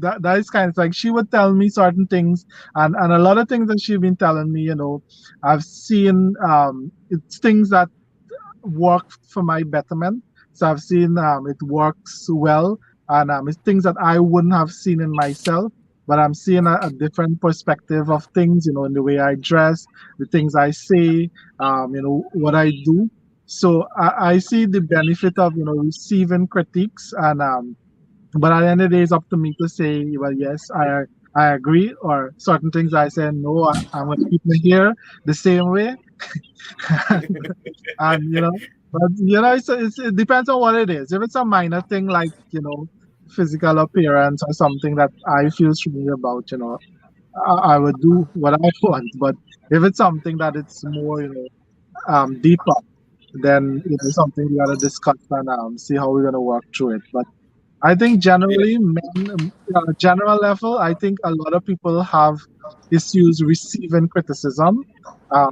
that is kind of like, she would tell me certain things, and a lot of things that she's been telling me, I've seen it's things that work for my betterment. So I've seen it works well, and it's things that I wouldn't have seen in myself, but I'm seeing a different perspective of things, in the way I dress, the things I say, what I do. So I see the benefit of receiving critiques, and but at the end of the day, it's up to me to say, well, yes, I agree, or certain things I say no, I'm going to keep my hair the same way, and but it depends on what it is. If it's a minor thing like physical appearance or something that I feel strongly about, I would do what I want. But if it's something that it's more deeper, then something we gotta discuss and see how we're gonna work through it. But I think generally, men, general level, I think a lot of people have issues receiving criticism,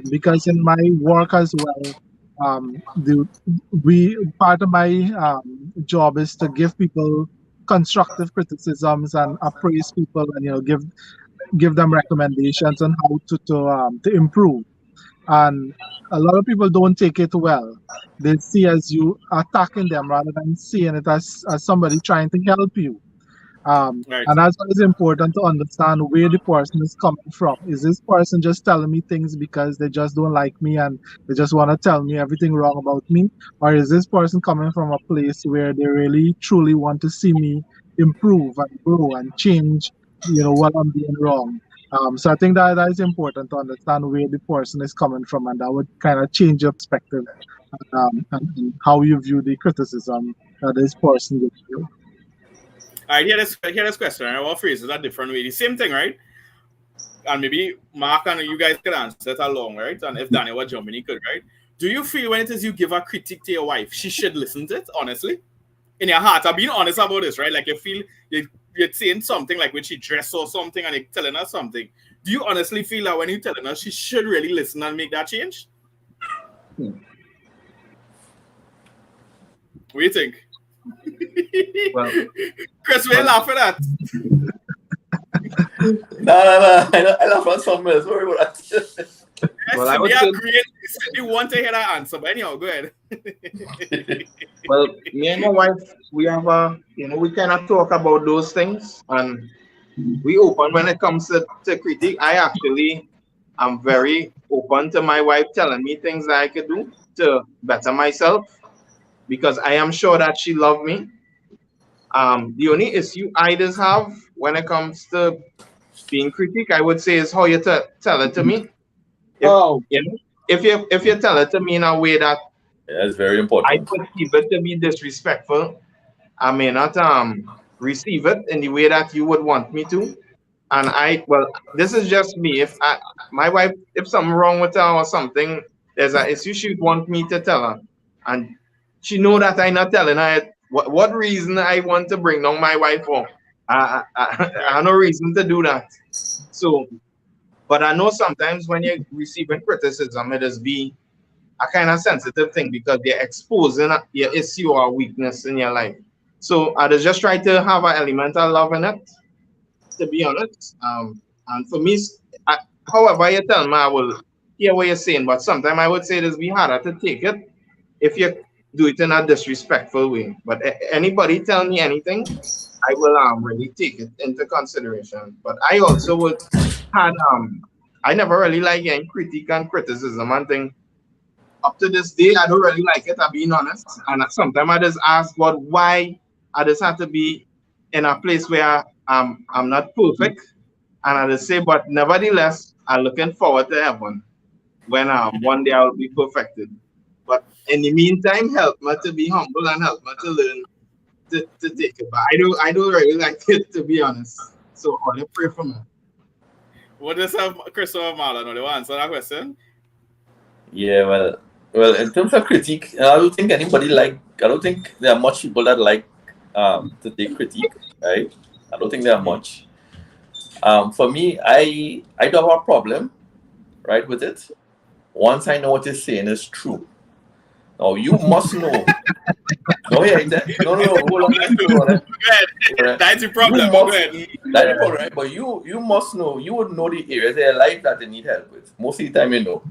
because in my work as well, part of my job is to give people constructive criticisms and appraise people, and give them recommendations on how to improve. And a lot of people don't take it well. They see as you attacking them rather than seeing it as somebody trying to help you. Right. And that's why it's important to understand where the person is coming from. Is this person just telling me things because they just don't like me and they just want to tell me everything wrong about me? Or is this person coming from a place where they really truly want to see me improve and grow and change, what I'm doing wrong? So I think that is important to understand where the person is coming from, and that would kind of change your perspective, and how you view the criticism that this person gives you. All right, here this question. I will phrase it a different way. The same thing, right? And maybe Mark and you guys could answer it along, right? And if Daniel or Germany could, right? Do you feel when it is you give a critique to your wife, she should listen to it, honestly? In your heart, I'm being honest about this, right? Like, you feel you're saying something like when she dressed or something and you're telling her something. Do you honestly feel that when you're telling her, she should really listen and make that change? What do you think? Well, Chris, we laugh at that. No. I laugh at something else. Sorry about that. Well, I would Yes, say- agree. You want to hear that answer, but anyhow, go ahead. Well, me and my wife, we have we cannot talk about those things, and we open when it comes to critique. I actually am very open to my wife telling me things that I could do to better myself, because I am sure that she loves me. The only issue I just have when it comes to being critique, I would say, is how you tell it to me. If you tell it to me in a way that That's very I important. perceive it to be disrespectful, I may not receive it in the way that you would want me to. And this is just me. If my wife, if something wrong with her or something, there's an issue, she would want me to tell her, and she know that I'm not telling her what reason I want to bring down my wife for. I have no reason to do that. So But I know sometimes when you're receiving criticism, it is be a kind of sensitive thing because they're exposing your issue or weakness in your life. So I just try to have an element of love in it, to be honest. And for me, however you tell me, I will hear what you're saying, but sometimes I would say it is be harder to take it if you do it in a disrespectful way. But anybody tell me anything, I will really take it into consideration. But I also would had I never really like getting critique and criticism and thing. Up to this day, I don't really like it, I'm being honest. And sometimes I just ask God why I just have to be in a place where I'm not perfect. And I just say, but nevertheless, I'm looking forward to heaven when one day I'll be perfected. But in the meantime, help me to be humble and help me to learn to take it. But I don't really like it, to be honest. So only pray for me. What does Christopher Marlon want to answer that question? Yeah, well, in terms of critique, I don't think I don't think there are much people that like to take critique, right? I don't think there are much. For me, I don't have a problem, right, with it. Once I know what you're saying is true. Now you must know. No, hold on. That's the problem. That's the problem, right? But you must know. You would know the areas of your life that they need help with. Most of the time, you know.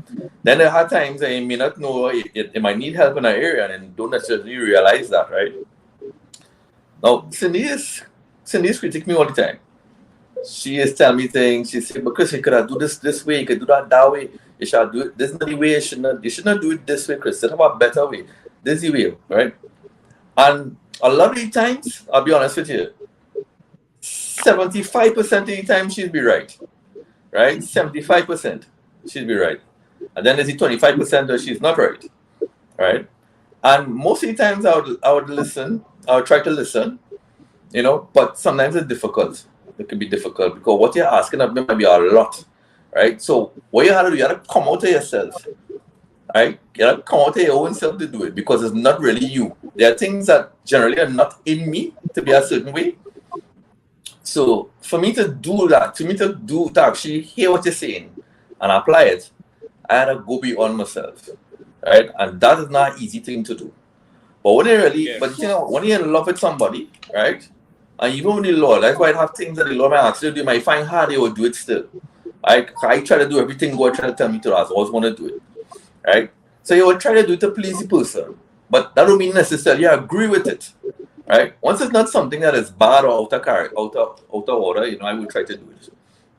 Then there are times that you may not know it might need help in an area and don't necessarily realize that, right? Now, Cindy's critiquing me all the time. She is telling me things. She said, "But Chris, you could do this way. You could do that way. You should do it. This is not the way. You should not do it this way, Chris. Think about a better way. This is the way, right?" And a lot of the times, I'll be honest with you, 75% of the time she'll be right, right? 75% she'll be right. And then there's the 25% that she's not right, right? And most of the times I would listen. I would try to listen, you know, but sometimes it's difficult. It can be difficult because what you're asking of me might be a lot, right? So what you have to do, you have to come out of yourself, right? You have to come out of your own self to do it because it's not really you. There are things that generally are not in me to be a certain way. So for me to do that, to actually hear what you're saying and apply it, I had to go beyond myself, right? And that is not an easy thing to do. But when when you're in love with somebody, right? And even with the Lord, that's why I have things that the Lord might ask you to do. You might find hard, you will do it still. I try to do everything God try to tell me to do. I always want to do it, right? So you will try to do it to please the person, but that don't mean necessarily I agree with it, right? Once it's not something that is bad or out of order, you know, I will try to do it,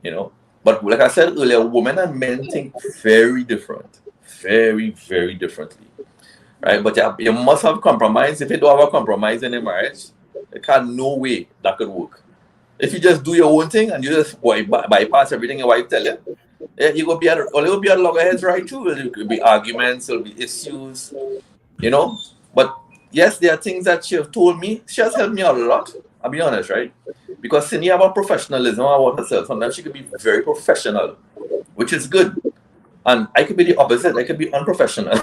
you know. But like I said earlier, women and men think very different, very, very differently, right? But you must have compromise. If you don't have a compromise in a marriage, there can't no way that could work. If you just do your own thing and you just bypass everything your wife tell you, you will be at loggerheads right too. There could be arguments, there'll be issues, you know. But yes, there are things that she have told me. She has helped me a lot. I'll be honest, right? Because Cindy about professionalism about herself, sometimes she could be very professional, which is good. And I could be the opposite. I could be unprofessional.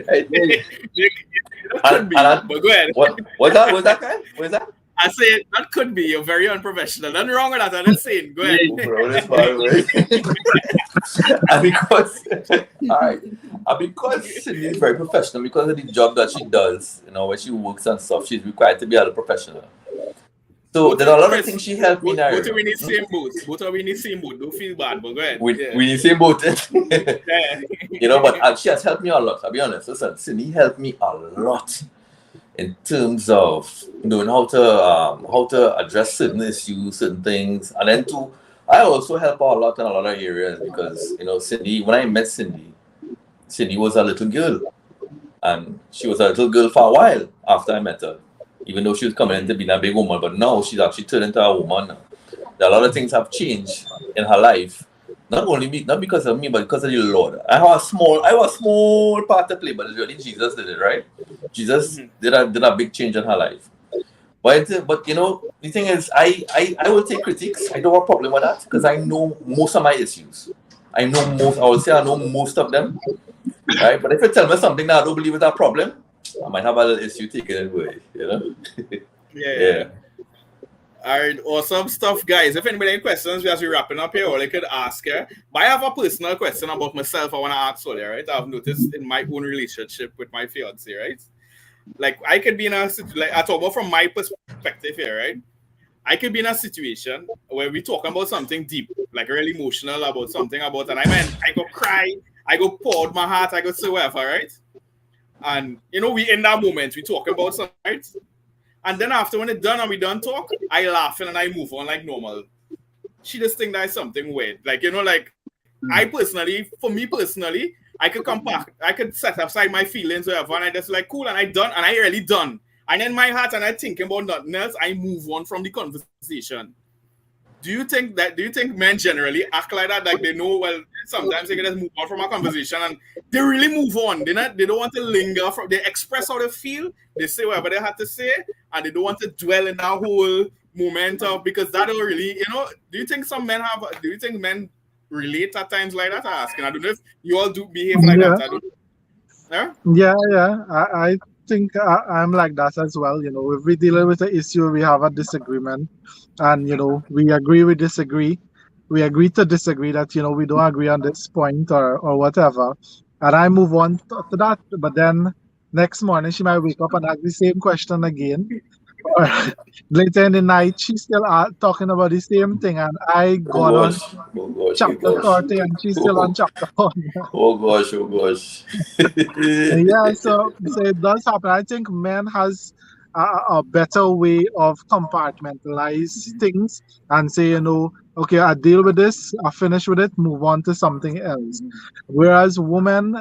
Right? But go ahead. What's that kind? What's that? I say that could be. You're very unprofessional. Nothing wrong with that. I'm not saying. Go ahead. Bro, that's far away. Because Cindy is very professional, because of the job that she does, you know, when she works and stuff, she's required to be a professional. So there's a lot of things she helped me now. Both of we need same boat. Both of we need same boat. Don't feel bad, but go ahead. We need same boat. You know, but she has helped me a lot. I'll be honest. Listen, Cindy helped me a lot in terms of knowing how to address certain issues, certain things, and then I also help her a lot in a lot of areas because, you know, Cindy, when I met Cindy was a little girl, and she was a little girl for a while after I met her. Even though she was coming into being a big woman, but now she's actually turned into a woman now. There are a lot of things have changed in her life. Not because of me, but because of the Lord. I have a small part to play, but it's really Jesus did it, right? Jesus did a big change in her life. But you know, the thing is, I will take critiques. I don't have a problem with that because I know most of my issues. I would say I know most of them. Right? But if you tell me something that I don't believe is a problem, I might have a little issue taking it away, you know? Yeah. All right, awesome stuff, guys. If anybody has questions as we're wrapping up here, or they could ask her. But I have a personal question about myself I want to ask Sonia, right? I've noticed in my own relationship with my fiance, right? Like, I could be in a situation, like, I talk about from my perspective here, right? I could be in a situation where we're talking about something deep, like really emotional about something about, and I go cry, I go pour out my heart, I go say whatever, right? And, you know, we in that moment, we talk about something, right? And then after when it's done and we done talk, I laugh and I move on like normal. She just think that's something weird. Like, you know, like for me personally, I could come back, I could set aside my feelings or whatever, and I just like, cool, and I done, and I really done. And in my heart, and I thinking about nothing else, I move on from the conversation. Do you think men generally act like that? Like they know, well, sometimes they can just move on from a conversation and they really move on. They don't want to linger. They express how they feel. They say whatever they have to say, and they don't want to dwell in that whole moment of, because that don't really, you know. Do you think men relate at times like that? I'm asking. I don't know if you all do behave like that. I don't. Yeah. I think I'm like that as well. You know, if we deal with the issue, we have a disagreement, and you know, we agree, we disagree, we agree to disagree, that you know, we don't agree on this point or whatever, and I move on to that. But then next morning she might wake up and ask the same question again, or later in the night she's still talking about the same thing, and I got on chapter 30 and she's still on chapter 1. Oh gosh. Yeah, so it does happen. I think men has a better way of compartmentalize things and say, you know, okay, I deal with this, I finish with it, move on to something else. Whereas women,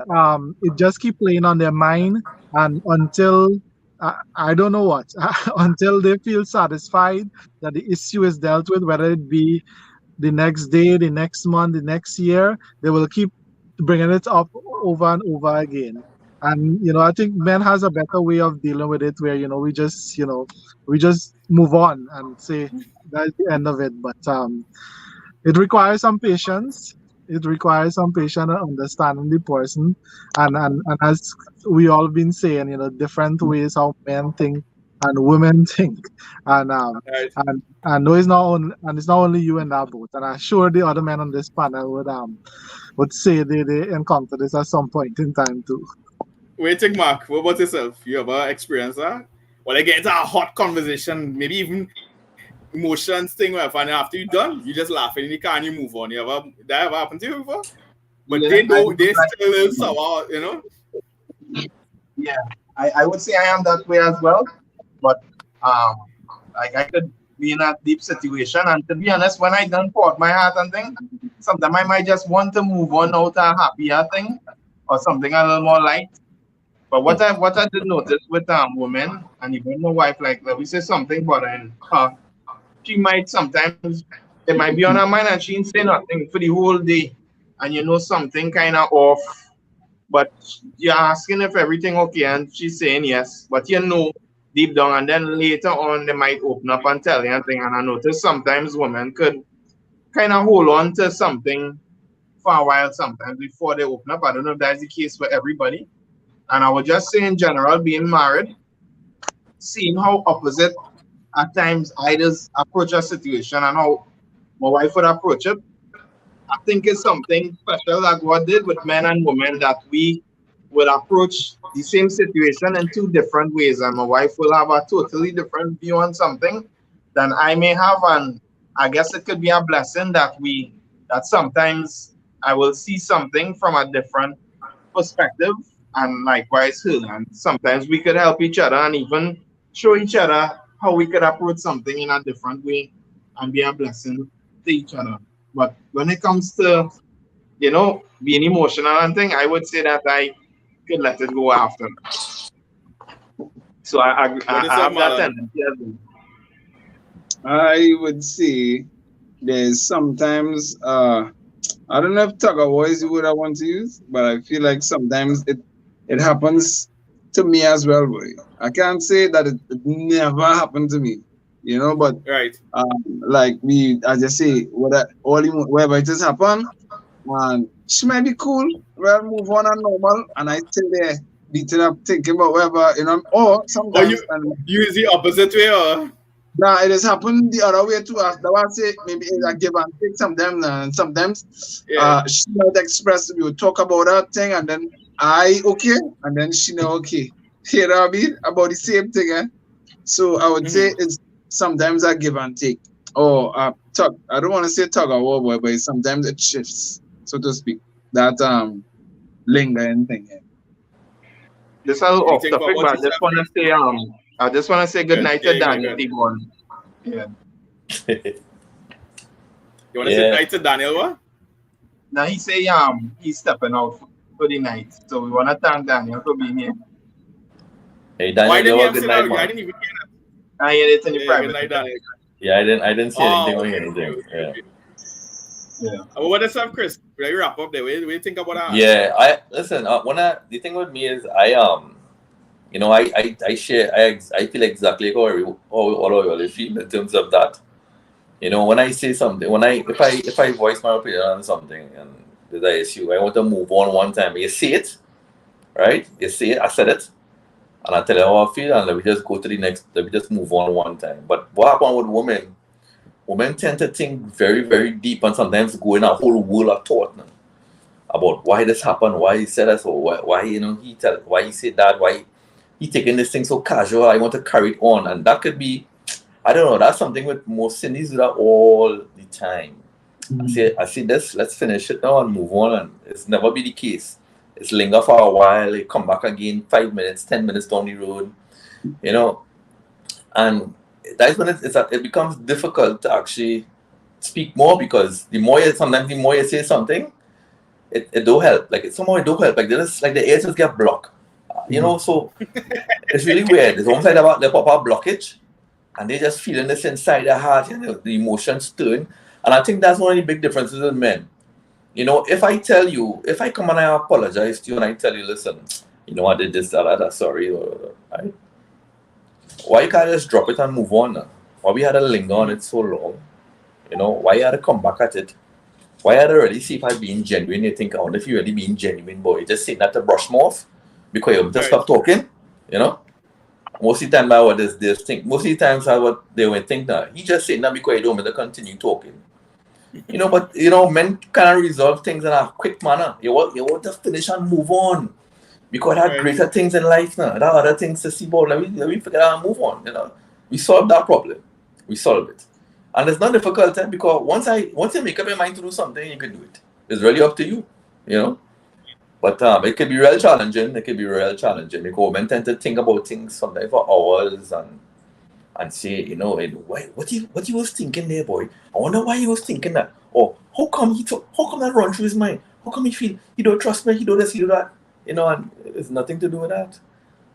it just keep playing on their mind, and until I don't know what, until they feel satisfied that the issue is dealt with, whether it be the next day, the next month, the next year, they will keep bringing it up over and over again. And you know, I think men has a better way of dealing with it, where you know, we just move on and say that's the end of it. But it requires some patience. It requires some patience and understanding the person, and as we all been saying, you know, different ways how men think and women think, and no, it's not only you in that boat, and I'm sure the other men on this panel would say they encounter this at some point in time too. Wait, think, Mark. What about yourself? You ever experienced that? Well, they get into a hot conversation, maybe even emotions thing, whatever, and after you're done, you just laugh and you can't, you move on. That ever happened to you before? But yeah, they still sour, you know? Yeah, I would say I am that way as well. But like, I could be in a deep situation, and to be honest, when I done pour out my heart and thing, sometimes I might just want to move on out a happier thing or something a little more light. But what I did notice with women, and even my wife, like we say something bothering her, she might sometimes, it might be on her mind and she ain't say nothing for the whole day, and you know something kind of off, but you're asking if everything okay, and she's saying yes, but you know deep down, and then later on they might open up and tell you anything. And I notice sometimes women could kind of hold on to something for a while sometimes before they open up. I don't know if that's the case for everybody. And I would just say in general, being married, seeing how opposite at times I just approach a situation and how my wife would approach it, I think it's something special that God did with men and women, that we would approach the same situation in two different ways, and my wife will have a totally different view on something than I may have. And I guess it could be a blessing that sometimes I will see something from a different perspective, and likewise her. And sometimes we could help each other and even show each other how we could approach something in a different way and be a blessing to each other. But when it comes to, you know, being emotional and thing, I would say that I could let it go after. So I have that tendency as well. I would say there's sometimes I don't know if tug of war is the word I want to use, but I feel like sometimes it happens to me as well, boy. I can't say that it never happened to me, you know, but right. Like I just say, whatever it has happened, and she might be cool, well, move on and normal, and I still there beating up, thinking about whatever, you know, or sometimes. You use the opposite way, or? Nah, it has happened the other way too. That was it. Maybe it's a give and take sometimes, and sometimes Yeah. she might express, we would talk about that thing, and then I okay, and then she know okay. You know what I mean? About the same thing, eh? So I would say it's sometimes a give and take, or tug. I don't want to say tug of war, boy, but sometimes it shifts, so to speak. That lingering thing. Yeah. This is a little off Anything for topic, what but you said? I just want to say good night to Yeah, Daniel good. T-Bone. Yeah. You want to say night to Daniel, what? Now he say he's stepping out for the night, so we want to thank Daniel for being here. Hey, Why Daniel, didn't you you have a have good said night, that? I man. didn't even hear that. I hear it in the Yeah, private. good night, Daniel. Yeah, I didn't see anything or hear Okay. anything. Yeah. Yeah. What is up, Chris? Will you wrap up there? What do you think about that? Yeah, listen. The thing with me is you know, I share. I feel exactly how all of you feel in terms of that. You know, when I say something, if I voice my opinion on something and there's an issue, I want to move on one time. You see it, right? You see it. I said it, and I tell you how I feel, and let me just go to the next. Let me just move on one time. But what happened with women? Women tend to think very, very deep, and sometimes go in a whole world of thought now about why this happened, why he said this, or why you know why he said that, why he taking this thing so casual. I want to carry it on, and that could be, I don't know. That's something with most Cindy's do that all the time. I see this. Let's finish it now and move on. And it's never be the case. It's linger for a while. It come back again 5 minutes, 10 minutes down the road. You know, and that's when it becomes difficult to actually speak more, because the more you say something, it don't help. Like somehow it don't help. Like the ears just get blocked. You know, so it's really weird. It's almost like the proper blockage, and they just feeling this inside their heart, you know, the emotions stirring. And I think that's one of the big differences in men. You know, if I come and I apologize to you and I tell you, listen, you know, I did this, that, sorry, right? Why you can't just drop it and move on now? Why we had to linger on it so long? You know, why you had to come back at it? Why had to really see if I'm being genuine? You think, I wonder if you're really being genuine, boy. You just saying that to brush me off because you just stop talking, you know? Most of the time, what this think. Most of the times, what they would think that he just saying that because you don't want to continue talking. You know, but you know, men cannot resolve things in a quick manner. You want to finish and move on. Because I had greater things in life now. There are other things to see about. Let me figure out and move on. You know, we solved that problem. We solved it, and it's not difficult because once you make up your mind to do something, you can do it. It's really up to you. You know, but it could be real challenging. Because men tend to think about things sometimes for hours and say, you know, what he was thinking there, boy. I wonder why he was thinking that. Or how come that run through his mind? How come he feel he don't trust me? He do this, he do that. You know, and it's nothing to do with that.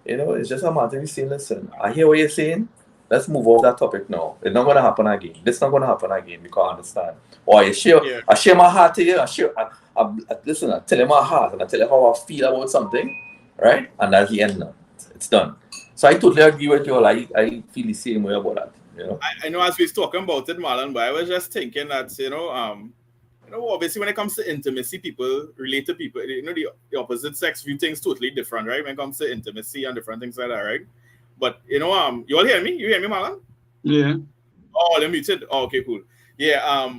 You know, it's just a matter of saying, listen, I hear what you're saying. Let's move off that topic now. It's not going to happen again. This not going to happen again. You can't understand. Or I share my heart to you. Listen, I tell you my heart and I tell you how I feel about something, right? And that's the end now. It's done. So I totally agree with you all. I feel the same way about that. You know, I know as we was talking about it, Marlon, but I was just thinking that you know, obviously when it comes to intimacy, people relate to people. You know, the opposite sex view things totally different, right? When it comes to intimacy and different things like that, right? But you know, you all hear me? You hear me, Marlon? Yeah. Oh, they're muted. Oh, okay, cool. Yeah.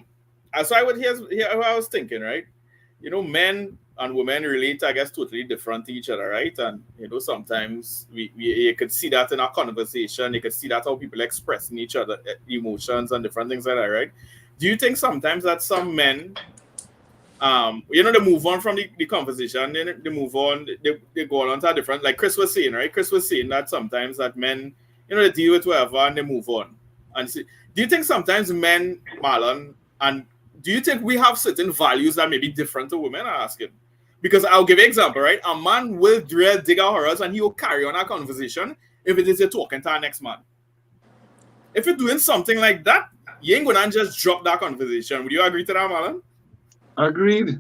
So I would hear what I was thinking, right? You know, men and women relate, I guess, totally different to each other, right? And you know, sometimes you could see that in our conversation. You could see that how people expressing each other emotions and different things like that, right? Do you think sometimes that some men, you know, they move on from the conversation, then they move on, they go on to a different, like Chris was saying, right? Chris was saying that sometimes that men, you know, they deal with whatever and they move on. And see, do you think sometimes men, Marlon, and do you think we have certain values that may be different to women? I ask him. Because I'll give you an example, right? A man will dig our horrors and he will carry on a conversation if it is a talking to our next man. If you're doing something like that, you ain't gonna just drop that conversation. Would you agree to that, Marlon? Agreed.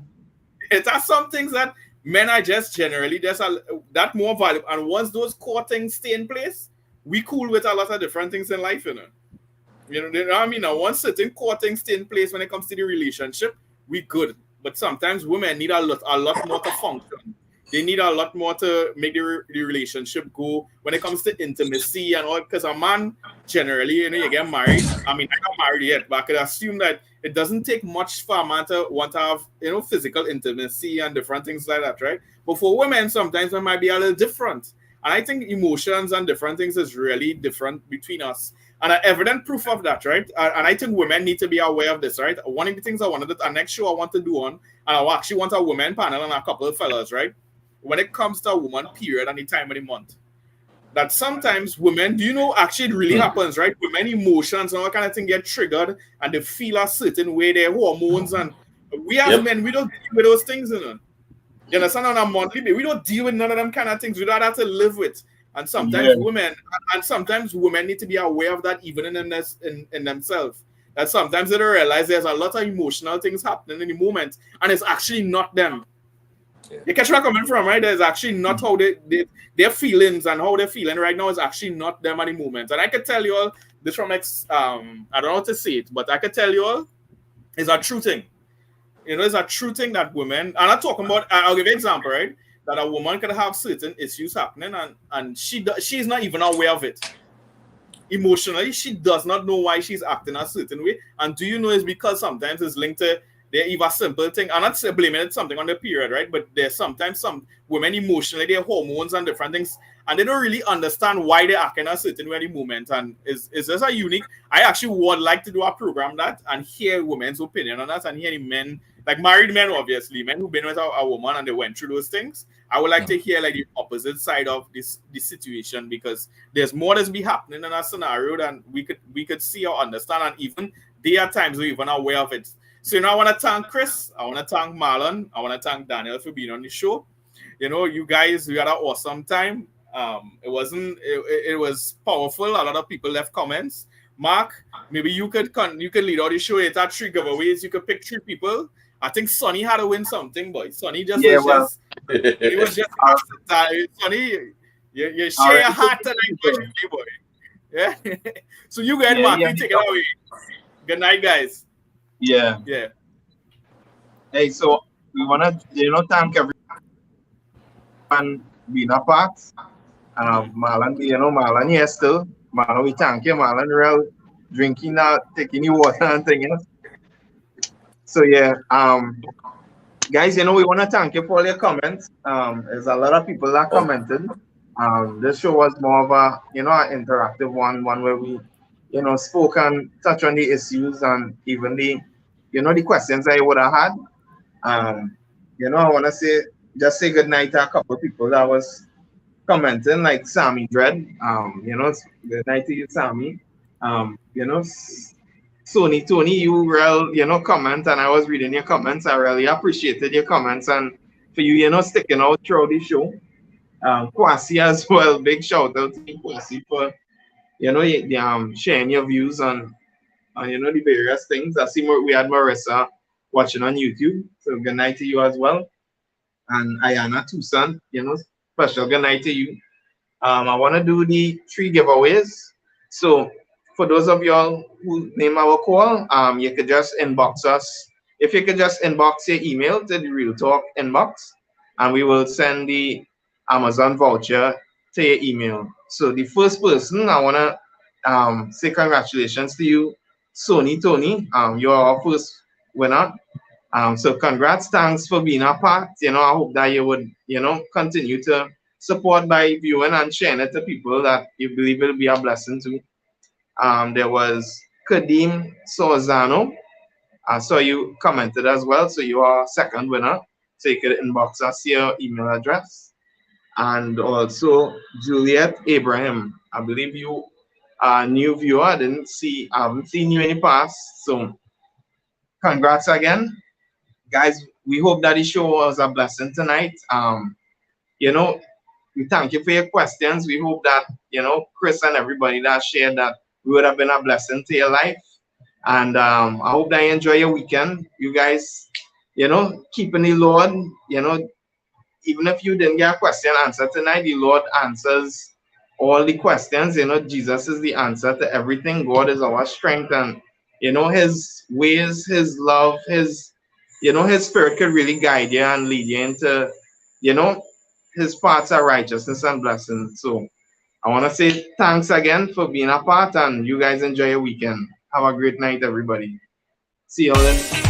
It has some things that men are just generally that more valuable. And once those core things stay in place, we cool with a lot of different things in life, you know. You know what I mean? Now, once certain core things stay in place when it comes to the relationship, we good. But sometimes women need a lot more to function. They need a lot more to make the relationship go when it comes to intimacy and all. Because a man generally, you get married. I mean, I'm not married yet, but I could assume that it doesn't take much for a man to want to have, physical intimacy and different things like that, right? But for women, sometimes it might be a little different. And I think emotions and different things is really different between us. And an evident proof of that, right? And I think women need to be aware of this, right? One of the things I wanted to, our next show I want to do on, and I actually want a women panel and a couple of fellas, right? When it comes to a woman period and the time of the month, that sometimes women, actually it really happens, right? Women emotions and all kind of thing get triggered and they feel a certain way, their hormones, and we as men, we don't deal with those things, You understand? On a monthly basis, we don't deal with none of them kind of things. We don't have to live with. And sometimes women need to be aware of that even in themselves. That sometimes they don't realize there's a lot of emotional things happening in the moment, and it's actually not them. You catch where I'm coming from, right? There's actually not how their feelings and how they're feeling right now is actually not them at the moment. And I can tell you all this from I don't know how to say it, but I can tell you all it's a true thing. It's a true thing that women, and I'm talking about, I'll give you an example, right? That a woman can have certain issues happening and she's not even aware of it. Emotionally, she does not know why she's acting a certain way. And do you know it's because sometimes it's linked to they're even simple thing. I'm not blaming it something on the period, right? But there's sometimes some women emotionally, their hormones and different things, and they don't really understand why they're acting a certain way in the moment. And is this a unique? I actually would like to do a program that and hear women's opinion on that and hear the men, like married men, obviously, men who've been with a woman and they went through those things. I would like to hear like the opposite side of this situation, because there's more that's be happening in a scenario than we could see or understand, and even there are times we're even aware of it. So, I want to thank Chris. I want to thank Marlon. I want to thank Daniel for being on the show. You guys, we had an awesome time. It was powerful. A lot of people left comments. Mark, maybe you could lead out the show. It's 3 giveaways. You could pick 3 people. I think Sonny had to win something, boy. Sonny just was Sonny, you share your heart tonight, boy. Yeah. So you guys, Mark, you take it away. Good night, guys. Yeah. Hey, so we wanna thank everyone being a part. Marlon, Marlon, yes, still. Marlon, we thank you, Marlon, real drinking out, taking your water and things. So yeah, guys, we wanna thank you for all your comments. There's a lot of people that commented. This show was more of a an interactive one where we spoke and touched on the issues and even the the questions I would have had. I want to say good night to a couple of people that was commenting, like Sammy Dread. Good night to you, Sammy. Tony, you real comment, and I was reading your comments. I really appreciated your comments and for you sticking out throughout the show. Kwasi as well, big shout out to Kwasi for sharing your views on the various things. I see we had Marissa watching on YouTube, so good night to you as well. And Ayana Tucson, special good night to you. I want to do the 3 giveaways. So for those of y'all who name our call, you could just inbox us. If you could just inbox your email to the Real Talk inbox, and we will send the Amazon voucher to your email. So the first person, I want to say congratulations to you, Tony. You're our first winner. So congrats, thanks for being a part. I hope that you would, continue to support by viewing and sharing it to people that you believe will be a blessing to. There was Kadeem Sozano. I saw you commented as well, so you are second winner. So you could inbox us your email address. And also Juliet Abraham. I believe you are a new viewer. I haven't seen you in the past. So congrats again. Guys, we hope that the show was a blessing tonight. We thank you for your questions. We hope that, Chris and everybody that shared that we would have been a blessing to your life. And I hope that you enjoy your weekend. You guys, keeping the Lord, even if you didn't get a question answered tonight, the Lord answers all the questions. Jesus is the answer to everything. God is our strength, and his ways, his love, his spirit could really guide you and lead you into his paths of righteousness and blessing. So I want to say thanks again for being a part, and you guys enjoy your weekend. Have a great night, everybody. See you all then.